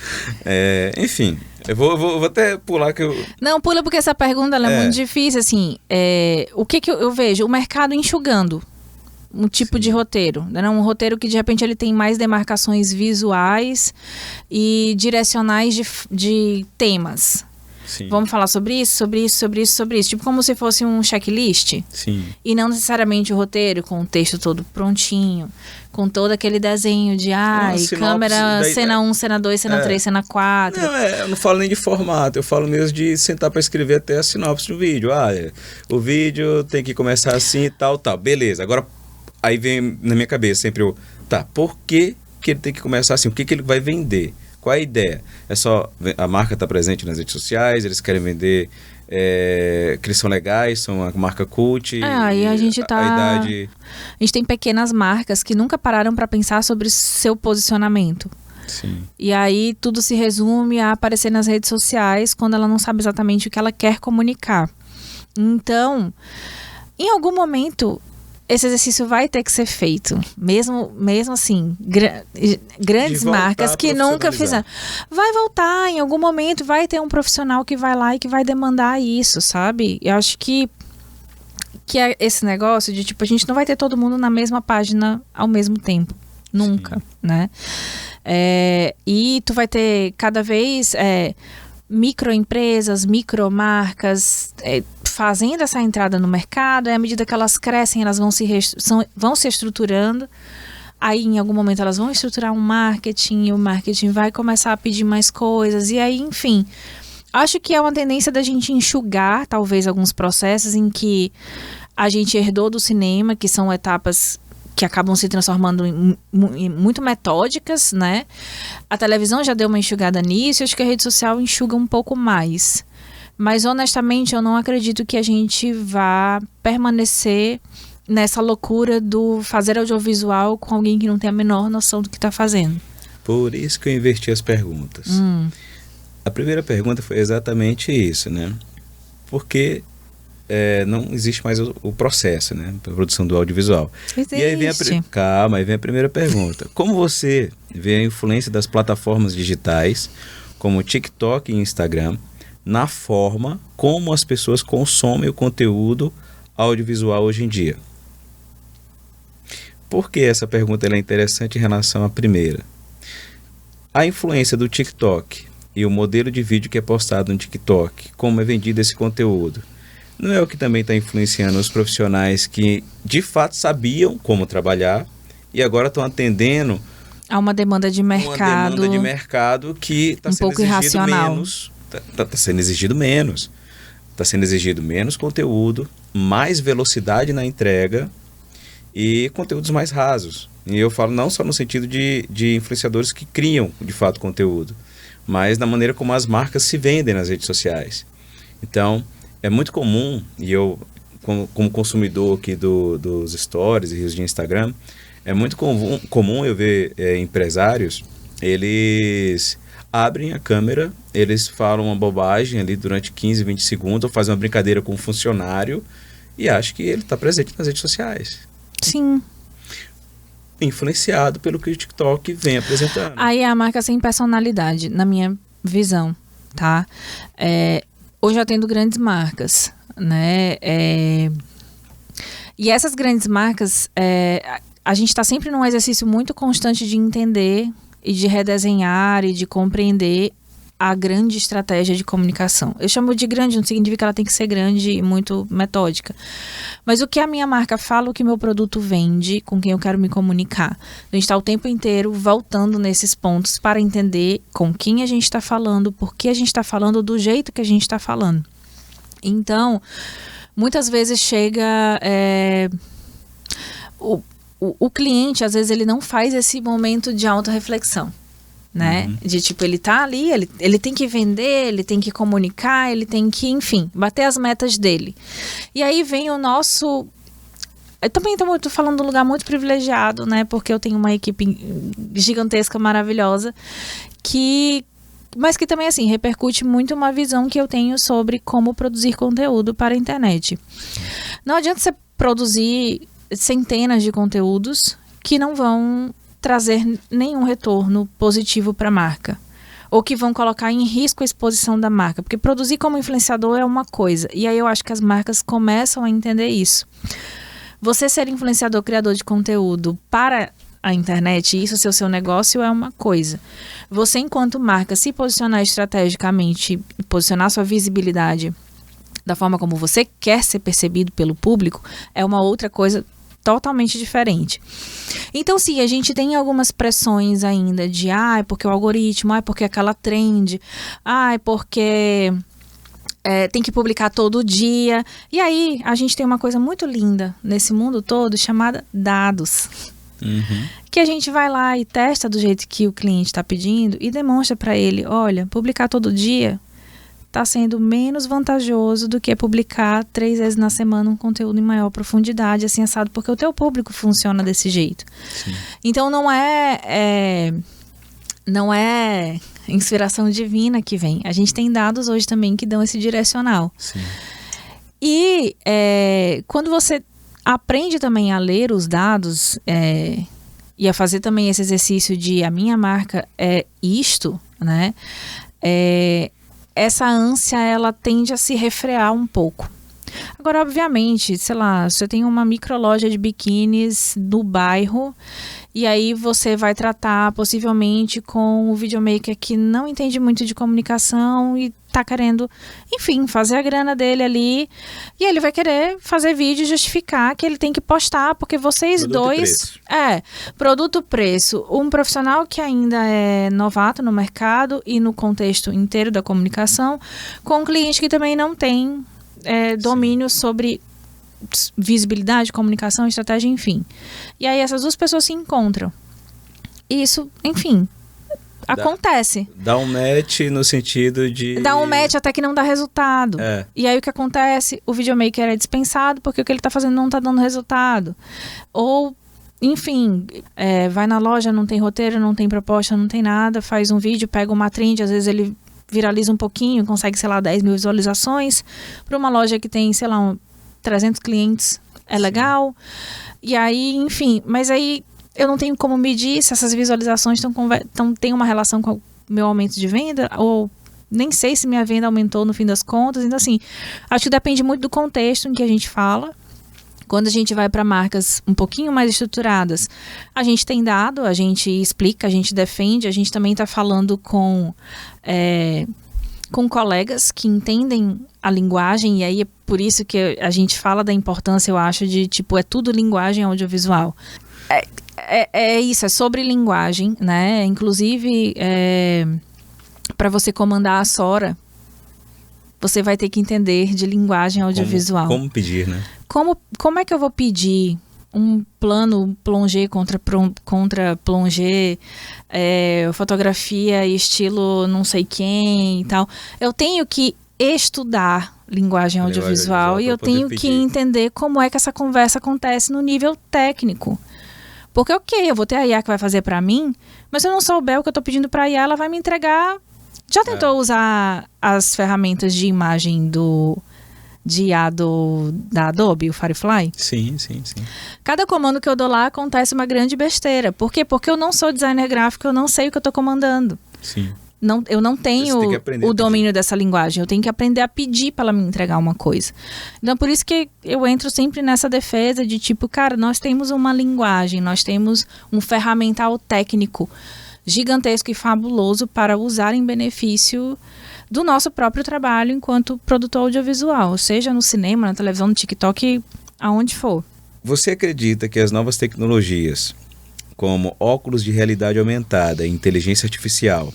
Enfim, eu vou até pular que eu... Não, pula porque essa pergunta ela é muito difícil, assim. O que eu vejo? O mercado enxugando um tipo de roteiro. Né? Um roteiro que, de repente, ele tem mais demarcações visuais e direcionais de temas. Sim. Vamos falar sobre isso, sobre isso, sobre isso, sobre isso. Tipo como se fosse um checklist. Sim. E não necessariamente o roteiro com o texto todo prontinho, com todo aquele desenho de câmera, cena 1, cena 2, cena 3, cena 4. Não, eu não falo nem de formato, eu falo mesmo de sentar para escrever até a sinopse do vídeo. O vídeo tem que começar assim e tal. Beleza, agora aí vem na minha cabeça sempre por que ele tem que começar assim? O que ele vai vender? Qual é a ideia? É só a marca está presente nas redes sociais, eles querem vender que eles são legais, são uma marca cult. E a gente a gente tem pequenas marcas que nunca pararam para pensar sobre seu posicionamento. Sim. E aí tudo se resume a aparecer nas redes sociais quando ela não sabe exatamente o que ela quer comunicar. Então, em algum momento, esse exercício vai ter que ser feito. Mesmo assim, grandes marcas que nunca fizeram. Vai voltar, em algum momento vai ter um profissional que vai lá e que vai demandar isso, sabe? Eu acho que é esse negócio de, tipo, a gente não vai ter todo mundo na mesma página ao mesmo tempo. Nunca, né? E tu vai ter cada vez microempresas, micromarcas fazendo essa entrada no mercado. À medida que elas crescem, elas vão se estruturando. Aí, em algum momento, elas vão estruturar um marketing, e o marketing vai começar a pedir mais coisas. E aí, enfim, acho que é uma tendência da gente enxugar, talvez, alguns processos em que a gente herdou do cinema, que são etapas que acabam se transformando em muito metódicas, né? A televisão já deu uma enxugada nisso, acho que a rede social enxuga um pouco mais. Mas, honestamente, eu não acredito que a gente vá permanecer nessa loucura do fazer audiovisual com alguém que não tem a menor noção do que está fazendo. Por isso que eu inverti as perguntas. A primeira pergunta foi exatamente isso, né? Porque não existe mais o processo, né? Para a produção do audiovisual. Existe. E aí vem aí vem a primeira pergunta. Como você vê a influência das plataformas digitais, como o TikTok e Instagram, na forma como as pessoas consomem o conteúdo audiovisual hoje em dia? Por que essa pergunta é interessante em relação à primeira? A influência do TikTok e o modelo de vídeo que é postado no TikTok, como é vendido esse conteúdo, não é o que também está influenciando os profissionais que de fato sabiam como trabalhar e agora estão atendendo a uma demanda de mercado, que está sendo pouco exigido irracional. menos. Está sendo exigido menos. Está sendo exigido menos conteúdo, mais velocidade na entrega e conteúdos mais rasos. E eu falo não só no sentido de influenciadores que criam, de fato, conteúdo, mas na maneira como as marcas se vendem nas redes sociais. Então, é muito comum, e eu, como consumidor aqui dos stories e rios de Instagram, é muito comum eu ver empresários, eles abrem a câmera, eles falam uma bobagem ali durante 15, 20 segundos, ou fazem uma brincadeira com um funcionário e acham que ele está presente nas redes sociais. Sim. Influenciado pelo que o TikTok vem apresentando. Aí é a marca sem personalidade, na minha visão, tá? Hoje eu atendo grandes marcas, né? E essas grandes marcas, a gente está sempre num exercício muito constante de entender e de redesenhar e de compreender a grande estratégia de comunicação. Eu chamo de grande, não significa que ela tem que ser grande e muito metódica. Mas o que a minha marca fala, o que meu produto vende, com quem eu quero me comunicar. A gente está o tempo inteiro voltando nesses pontos para entender com quem a gente está falando, por que a gente está falando, do jeito que a gente está falando. Então, muitas vezes chega... O cliente, às vezes, ele não faz esse momento de autorreflexão. Né? De tipo, ele tá ali, ele tem que vender, ele tem que comunicar, ele tem que, enfim, bater as metas dele. E aí vem o nosso... Eu também tô falando de um lugar muito privilegiado, né? Porque eu tenho uma equipe gigantesca, maravilhosa, mas que também, assim, repercute muito uma visão que eu tenho sobre como produzir conteúdo para a internet. Não adianta você produzir centenas de conteúdos que não vão trazer nenhum retorno positivo para a marca, ou que vão colocar em risco a exposição da marca, porque produzir como influenciador é uma coisa, e aí eu acho que as marcas começam a entender isso. Você ser influenciador, criador de conteúdo para a internet, isso ser o seu negócio, é uma coisa. Você, enquanto marca, se posicionar estrategicamente, posicionar sua visibilidade da forma como você quer ser percebido pelo público, é uma outra coisa totalmente diferente. Então, sim, a gente tem algumas pressões ainda de, porque o algoritmo, porque aquela trend, porque tem que publicar todo dia. E aí, a gente tem uma coisa muito linda nesse mundo todo chamada dados. Que a gente vai lá e testa do jeito que o cliente está pedindo e demonstra para ele, olha, publicar todo dia está sendo menos vantajoso do que publicar 3 vezes na semana um conteúdo em maior profundidade, assim, assado, porque o teu público funciona desse jeito. Sim. Então, não é inspiração divina que vem. A gente tem dados hoje também que dão esse direcional. Sim. E quando você aprende também a ler os dados e a fazer também esse exercício de a minha marca é isto, né? Essa ânsia, ela tende a se refrear um pouco. Agora, obviamente, sei lá, você tem uma microloja de biquínis no bairro e aí você vai tratar possivelmente com o videomaker que não entende muito de comunicação e tá querendo, enfim, fazer a grana dele ali, e ele vai querer fazer vídeo e justificar que ele tem que postar, porque vocês dois... Produto, preço. Um profissional que ainda é novato no mercado e no contexto inteiro da comunicação, com um cliente que também não tem domínio sobre visibilidade, comunicação, estratégia, enfim. E aí essas duas pessoas se encontram. E isso, enfim... acontece. Dá um match no sentido de... Dá um match até que não dá resultado. E aí o que acontece? O videomaker é dispensado porque o que ele está fazendo não está dando resultado. Ou, enfim, vai na loja, não tem roteiro, não tem proposta, não tem nada, faz um vídeo, pega uma trend, às vezes ele viraliza um pouquinho, consegue, sei lá, 10 mil visualizações. Para uma loja que tem, sei lá, 300 clientes, é legal. E aí, enfim, mas aí... eu não tenho como medir se essas visualizações têm uma relação com o meu aumento de venda, ou nem sei se minha venda aumentou no fim das contas. Então, assim, acho que depende muito do contexto em que a gente fala. Quando a gente vai para marcas um pouquinho mais estruturadas, a gente tem dado, a gente explica, a gente defende, a gente também está falando com colegas que entendem a linguagem, e aí é por isso que a gente fala da importância, eu acho, de, tipo, é tudo linguagem audiovisual. É isso, é sobre linguagem, né? Inclusive, para você comandar a Sora, você vai ter que entender de linguagem audiovisual. Como pedir, né? Como é que eu vou pedir um plano plongé contra plongé, fotografia estilo não sei quem e tal? Eu tenho que estudar linguagem audiovisual e eu tenho que entender como é que essa conversa acontece no nível técnico. Porque, ok, eu vou ter a IA que vai fazer pra mim, mas se eu não souber o que eu tô pedindo pra IA, ela vai me entregar. Já tentou usar as ferramentas de imagem de IA da Adobe, o Firefly? Sim. Cada comando que eu dou lá acontece uma grande besteira. Por quê? Porque eu não sou designer gráfico, eu não sei o que eu tô comandando. Sim. Eu não tenho o domínio dessa linguagem. Eu tenho que aprender a pedir para ela me entregar uma coisa. Então, por isso que eu entro sempre nessa defesa de tipo, cara, nós temos uma linguagem, nós temos um ferramental técnico gigantesco e fabuloso para usar em benefício do nosso próprio trabalho enquanto produtor audiovisual, seja no cinema, na televisão, no TikTok, aonde for. Você acredita que as novas tecnologias, como óculos de realidade aumentada e inteligência artificial,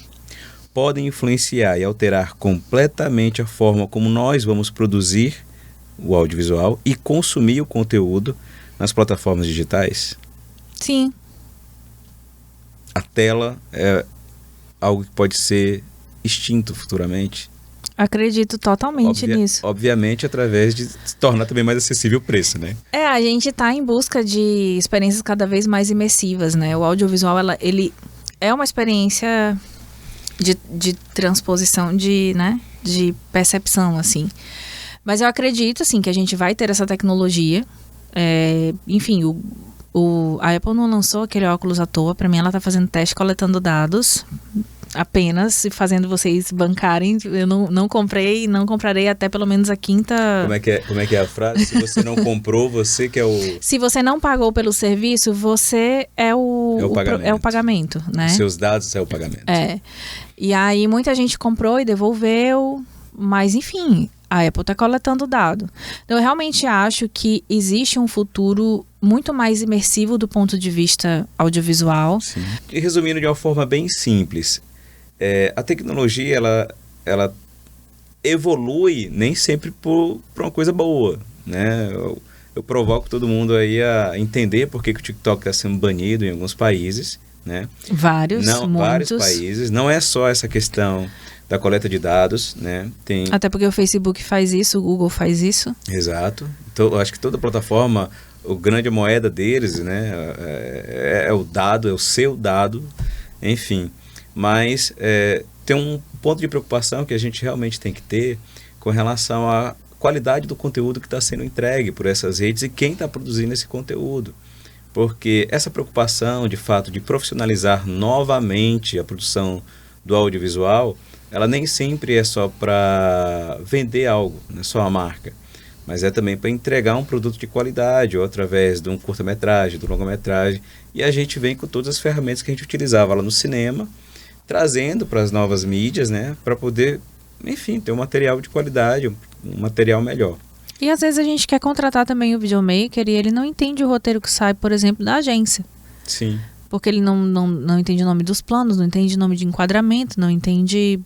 podem influenciar e alterar completamente a forma como nós vamos produzir o audiovisual e consumir o conteúdo nas plataformas digitais? Sim. A tela é algo que pode ser extinto futuramente? Acredito totalmente nisso. Obviamente, através de tornar também mais acessível o preço, né? A gente está em busca de experiências cada vez mais imersivas, né? O audiovisual, ele é uma experiência de transposição, de percepção, assim. Mas eu acredito, assim, que a gente vai ter essa tecnologia. Enfim, a Apple não lançou aquele óculos à toa. Para mim, ela está fazendo teste, coletando dados apenas e fazendo vocês bancarem. Eu não comprei, não comprarei até pelo menos a quinta... Como é que é a frase? Se você não comprou, você que é o... Se você não pagou pelo serviço, você é o pagamento, né? Seus dados é o pagamento. E aí muita gente comprou e devolveu, mas enfim, a Apple está coletando dado. Então eu realmente acho que existe um futuro muito mais imersivo do ponto de vista audiovisual. Sim. E resumindo de uma forma bem simples, a tecnologia ela evolui nem sempre por uma coisa boa, né? Eu provoco todo mundo aí a entender por que o TikTok está sendo banido em alguns países, né? Vários países. Não é só essa questão da coleta de dados, né? Até porque o Facebook faz isso, o Google faz isso. Exato. Então, eu acho que toda plataforma, a grande moeda deles, né? É o dado, é o seu dado, enfim. Mas tem um ponto de preocupação que a gente realmente tem que ter com relação à qualidade do conteúdo que está sendo entregue por essas redes e quem está produzindo esse conteúdo. Porque essa preocupação, de fato, de profissionalizar novamente a produção do audiovisual, ela nem sempre é só para vender algo, não é só a marca, mas é também para entregar um produto de qualidade, ou através de um curta-metragem, de um longa-metragem. E a gente vem com todas as ferramentas que a gente utilizava lá no cinema, trazendo para as novas mídias, né, para poder, enfim, ter um material de qualidade, um material melhor. E às vezes a gente quer contratar também o videomaker e ele não entende o roteiro que sai, por exemplo, da agência. Sim. Porque ele não entende o nome dos planos, não entende o nome de enquadramento, não entende...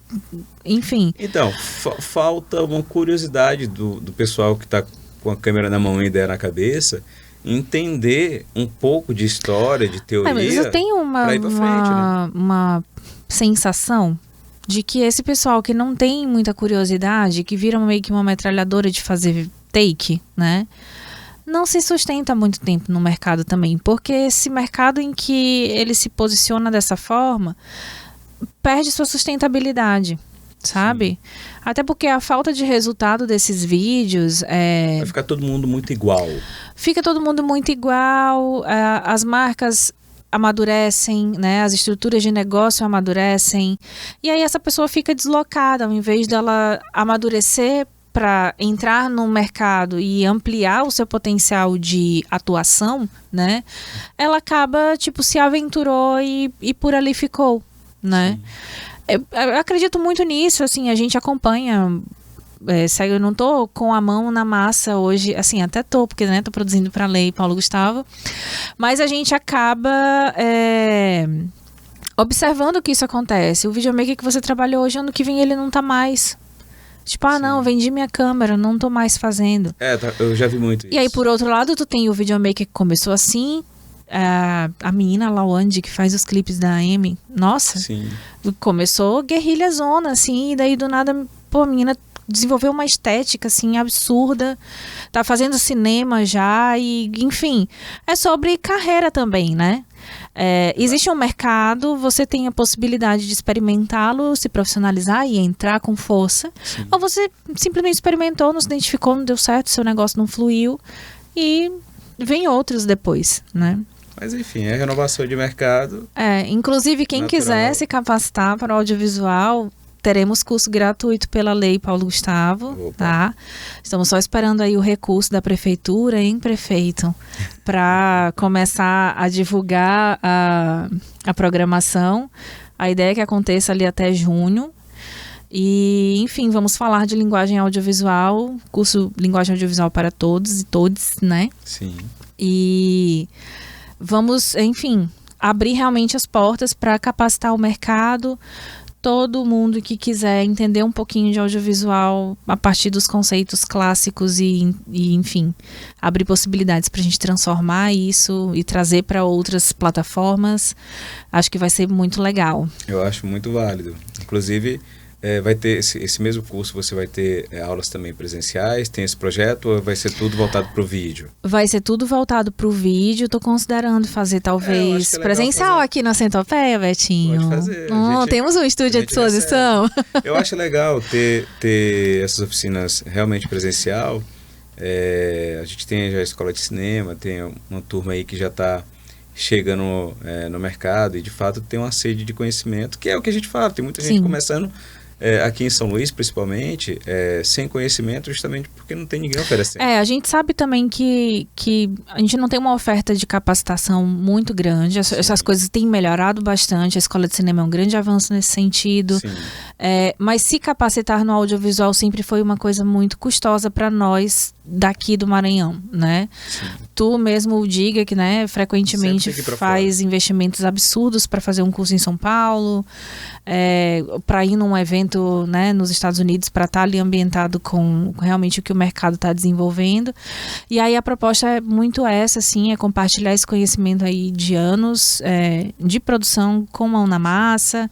Enfim. Então, falta uma curiosidade do pessoal que está com a câmera na mão e a ideia na cabeça, entender um pouco de história, de teoria, mas eu tenho para ir para frente, né? Uma sensação de que esse pessoal que não tem muita curiosidade, que vira meio que uma metralhadora de fazer take, né? Não se sustenta muito tempo no mercado também, porque esse mercado em que ele se posiciona dessa forma perde sua sustentabilidade, sabe? Sim. Até porque a falta de resultado desses vídeos vai ficar todo mundo muito igual. Fica todo mundo muito igual, as marcas amadurecem, né? As estruturas de negócio amadurecem, e aí essa pessoa fica deslocada, ao invés dela amadurecer para entrar no mercado e ampliar o seu potencial de atuação, né? Ela acaba, se aventurou e por ali ficou, né? Eu acredito muito nisso, assim, a gente acompanha... eu não tô com a mão na massa hoje, assim, até tô, porque, né, tô produzindo para a Lei Paulo Gustavo, mas a gente acaba observando que isso acontece. O videomaker que você trabalhou hoje, ano que vem ele não tá mais. Não, vendi minha câmera, não tô mais fazendo. Eu já vi muito isso. E aí, por outro lado, tu tem o videomaker que começou assim, a menina Lawande, que faz os clipes da Amy, nossa, Sim. Começou guerrilha zona, assim, e daí do nada, pô, a menina desenvolveu uma estética, assim, absurda. Tá fazendo cinema já e, enfim, é sobre carreira também, né? Existe um mercado, você tem a possibilidade de experimentá-lo, se profissionalizar e entrar com força. Sim. Ou você simplesmente experimentou, não se identificou, não deu certo, seu negócio não fluiu e vem outros depois, né? Mas enfim, é renovação de mercado. Inclusive quem Natural. quiser se capacitar para o audiovisual, teremos curso gratuito pela Lei Paulo Gustavo, Opa. tá? Estamos só esperando aí o recurso da prefeitura, hein, prefeito? Para começar a divulgar a programação. A ideia é que aconteça ali até junho. E, enfim, vamos falar de linguagem audiovisual, curso Linguagem Audiovisual para Todos e Todes, né? Sim. E vamos, enfim, abrir realmente as portas para capacitar o mercado. Todo mundo que quiser entender um pouquinho de audiovisual a partir dos conceitos clássicos e enfim, abrir possibilidades para a gente transformar isso e trazer para outras plataformas, acho que vai ser muito legal. Eu acho muito válido. Inclusive, vai ter esse mesmo curso, você vai ter aulas também presenciais, tem esse projeto, ou vai ser tudo voltado para o vídeo? Vai ser tudo voltado para o vídeo, estou considerando fazer talvez presencial fazer aqui na Centopeia, Betinho. Pode fazer. Temos um estúdio à disposição. Eu acho legal ter essas oficinas realmente presencial. A gente tem já a escola de cinema, tem uma turma aí que já está chegando no mercado e de fato tem uma sede de conhecimento, que é o que a gente fala, tem muita gente começando aqui em São Luís, principalmente, sem conhecimento, justamente porque não tem ninguém oferecendo. A gente sabe também que a gente não tem uma oferta de capacitação muito grande. Essas coisas têm melhorado bastante. A escola de cinema é um grande avanço nesse sentido. Sim. Mas se capacitar no audiovisual sempre foi uma coisa muito custosa para nós daqui do Maranhão, né? Sim. Tu mesmo diga que, né, frequentemente faz fora. investimentos absurdos para fazer um curso em São Paulo, para ir num evento, né, nos Estados Unidos, para estar ali ambientado com realmente o que o mercado está desenvolvendo. E aí a proposta é muito essa, assim, é compartilhar esse conhecimento aí de anos de produção com mão na massa,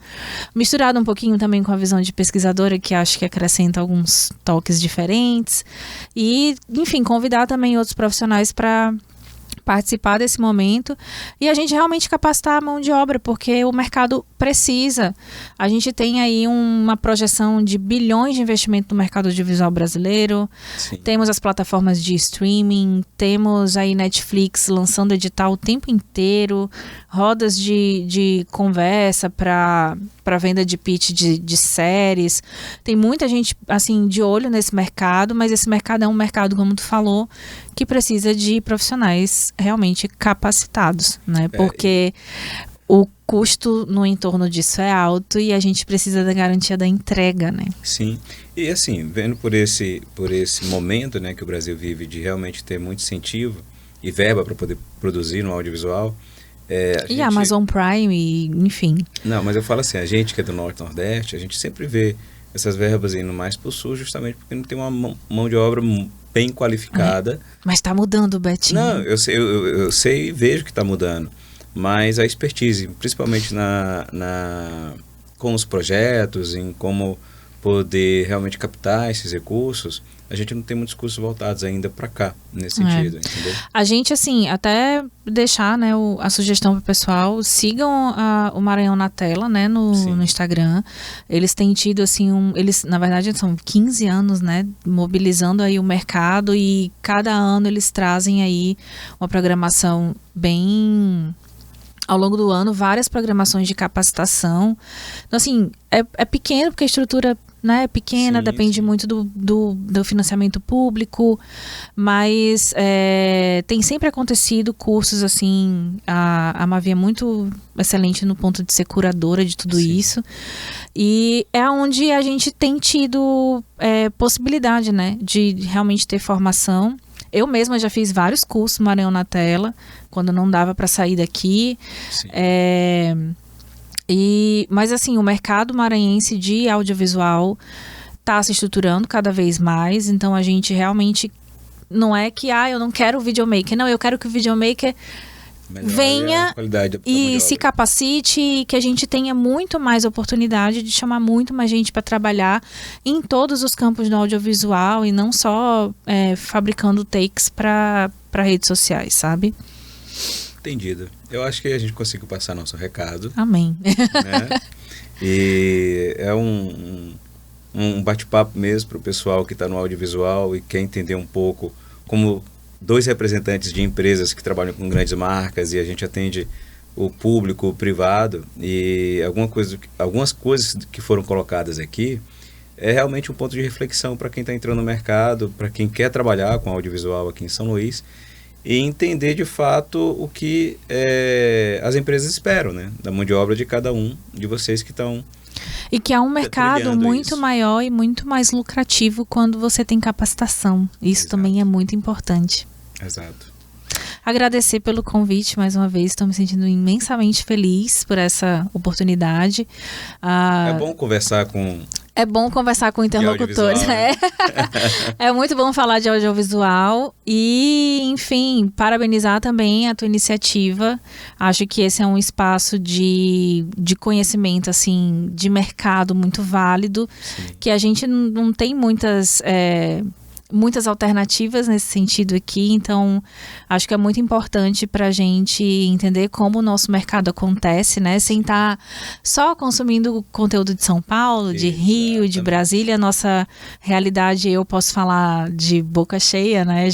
misturado um pouquinho também com a visão de pesquisadora, que acho que acrescenta alguns toques diferentes. E, enfim, convidar também outros profissionais para participar desse momento e a gente realmente capacitar a mão de obra, porque o mercado precisa. A gente tem aí uma projeção de bilhões de investimento no mercado audiovisual brasileiro. Sim. Temos as plataformas de streaming, temos aí Netflix lançando edital o tempo inteiro, rodas de conversa para venda de pitch de séries. Tem muita gente assim de olho nesse mercado, mas esse mercado é um mercado, como tu falou, que precisa de profissionais realmente capacitados, né? Porque o custo no entorno disso é alto e a gente precisa da garantia da entrega, né? Sim. E assim, vendo por esse momento, né, que o Brasil vive de realmente ter muito incentivo e verba para poder produzir no audiovisual. E Amazon Prime, enfim. Não, mas eu falo assim, a gente que é do Norte e Nordeste, a gente sempre vê essas verbas indo mais para o Sul, justamente porque não tem uma mão de obra bem qualificada. Mas está mudando, Betinho. Não, eu sei e vejo que está mudando. Mas a expertise, principalmente com os projetos, em como poder realmente captar esses recursos, a gente não tem muitos cursos voltados ainda para cá, nesse sentido, entendeu? A gente, assim, até deixar, né, a sugestão para o pessoal, sigam o Maranhão na Tela, né, no Instagram. Eles têm tido, assim, eles, na verdade, são 15 anos, né, mobilizando aí o mercado e cada ano eles trazem aí uma programação bem... Ao longo do ano, várias programações de capacitação. Então, assim, é pequeno porque a estrutura, né, é pequena, depende muito do financiamento público, mas tem sempre acontecido cursos, assim, a Mavi é muito excelente no ponto de ser curadora de tudo isso, e é onde a gente tem tido possibilidade, né, de realmente ter formação. Eu mesma já fiz vários cursos Maranhão na Tela, quando não dava para sair daqui. Mas assim, o mercado maranhense de audiovisual está se estruturando cada vez mais, então a gente realmente não é que eu não quero o videomaker, não, eu quero que o videomaker venha a qualidade da mão e de se obra. capacite e que a gente tenha muito mais oportunidade de chamar muito mais gente para trabalhar em todos os campos do audiovisual e não só fabricando takes para redes sociais, sabe? Entendido. Eu acho que a gente conseguiu passar nosso recado. Amém. Né? E é um bate-papo mesmo para o pessoal que está no audiovisual e quer entender um pouco como dois representantes de empresas que trabalham com grandes marcas e a gente atende o público, o privado, e algumas coisas que foram colocadas aqui é realmente um ponto de reflexão para quem está entrando no mercado, para quem quer trabalhar com audiovisual aqui em São Luís e entender de fato o que as empresas esperam, né, da mão de obra de cada um de vocês que estão. E que é um mercado trilhando muito isso. maior e muito mais lucrativo quando você tem capacitação. Isso Exato. também é muito importante. Exato. Agradecer pelo convite mais uma vez, estou me sentindo imensamente feliz por essa oportunidade. É bom conversar com É bom conversar com interlocutores, audiovisual, né? É muito bom falar de audiovisual e, enfim, parabenizar também a tua iniciativa. Acho que esse é um espaço de conhecimento, assim, de mercado muito válido, Sim. que a gente não tem muitas alternativas nesse sentido aqui, então acho que é muito importante para a gente entender como o nosso mercado acontece, né? Sem estar só consumindo conteúdo de São Paulo, de Rio, de Brasília. Nossa realidade, eu posso falar de boca cheia, né?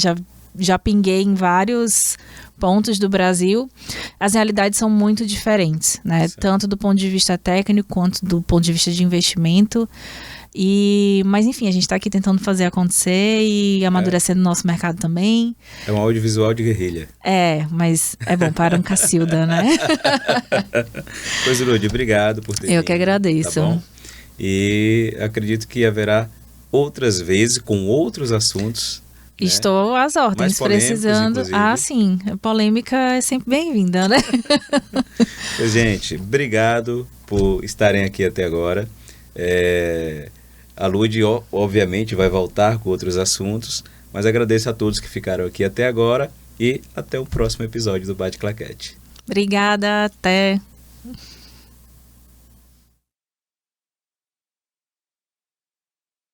Já pinguei em vários pontos do Brasil. As realidades são muito diferentes, né? Certo. Tanto do ponto de vista técnico quanto do ponto de vista de investimento. Mas enfim, a gente está aqui tentando fazer acontecer e amadurecendo o nosso mercado também. É um audiovisual de guerrilha. Mas é bom para um Cacilda, né? Pois, Lud, obrigado por ter Eu vindo, que agradeço. Tá bom? E acredito que haverá outras vezes com outros assuntos. Né? Estou às ordens, Mais polêmicos, precisando. inclusive. Sim, a polêmica é sempre bem-vinda, né? Pois, gente, obrigado por estarem aqui até agora. A Lud, obviamente, vai voltar com outros assuntos, mas agradeço a todos que ficaram aqui até agora e até o próximo episódio do Bate Claquete. Obrigada, até.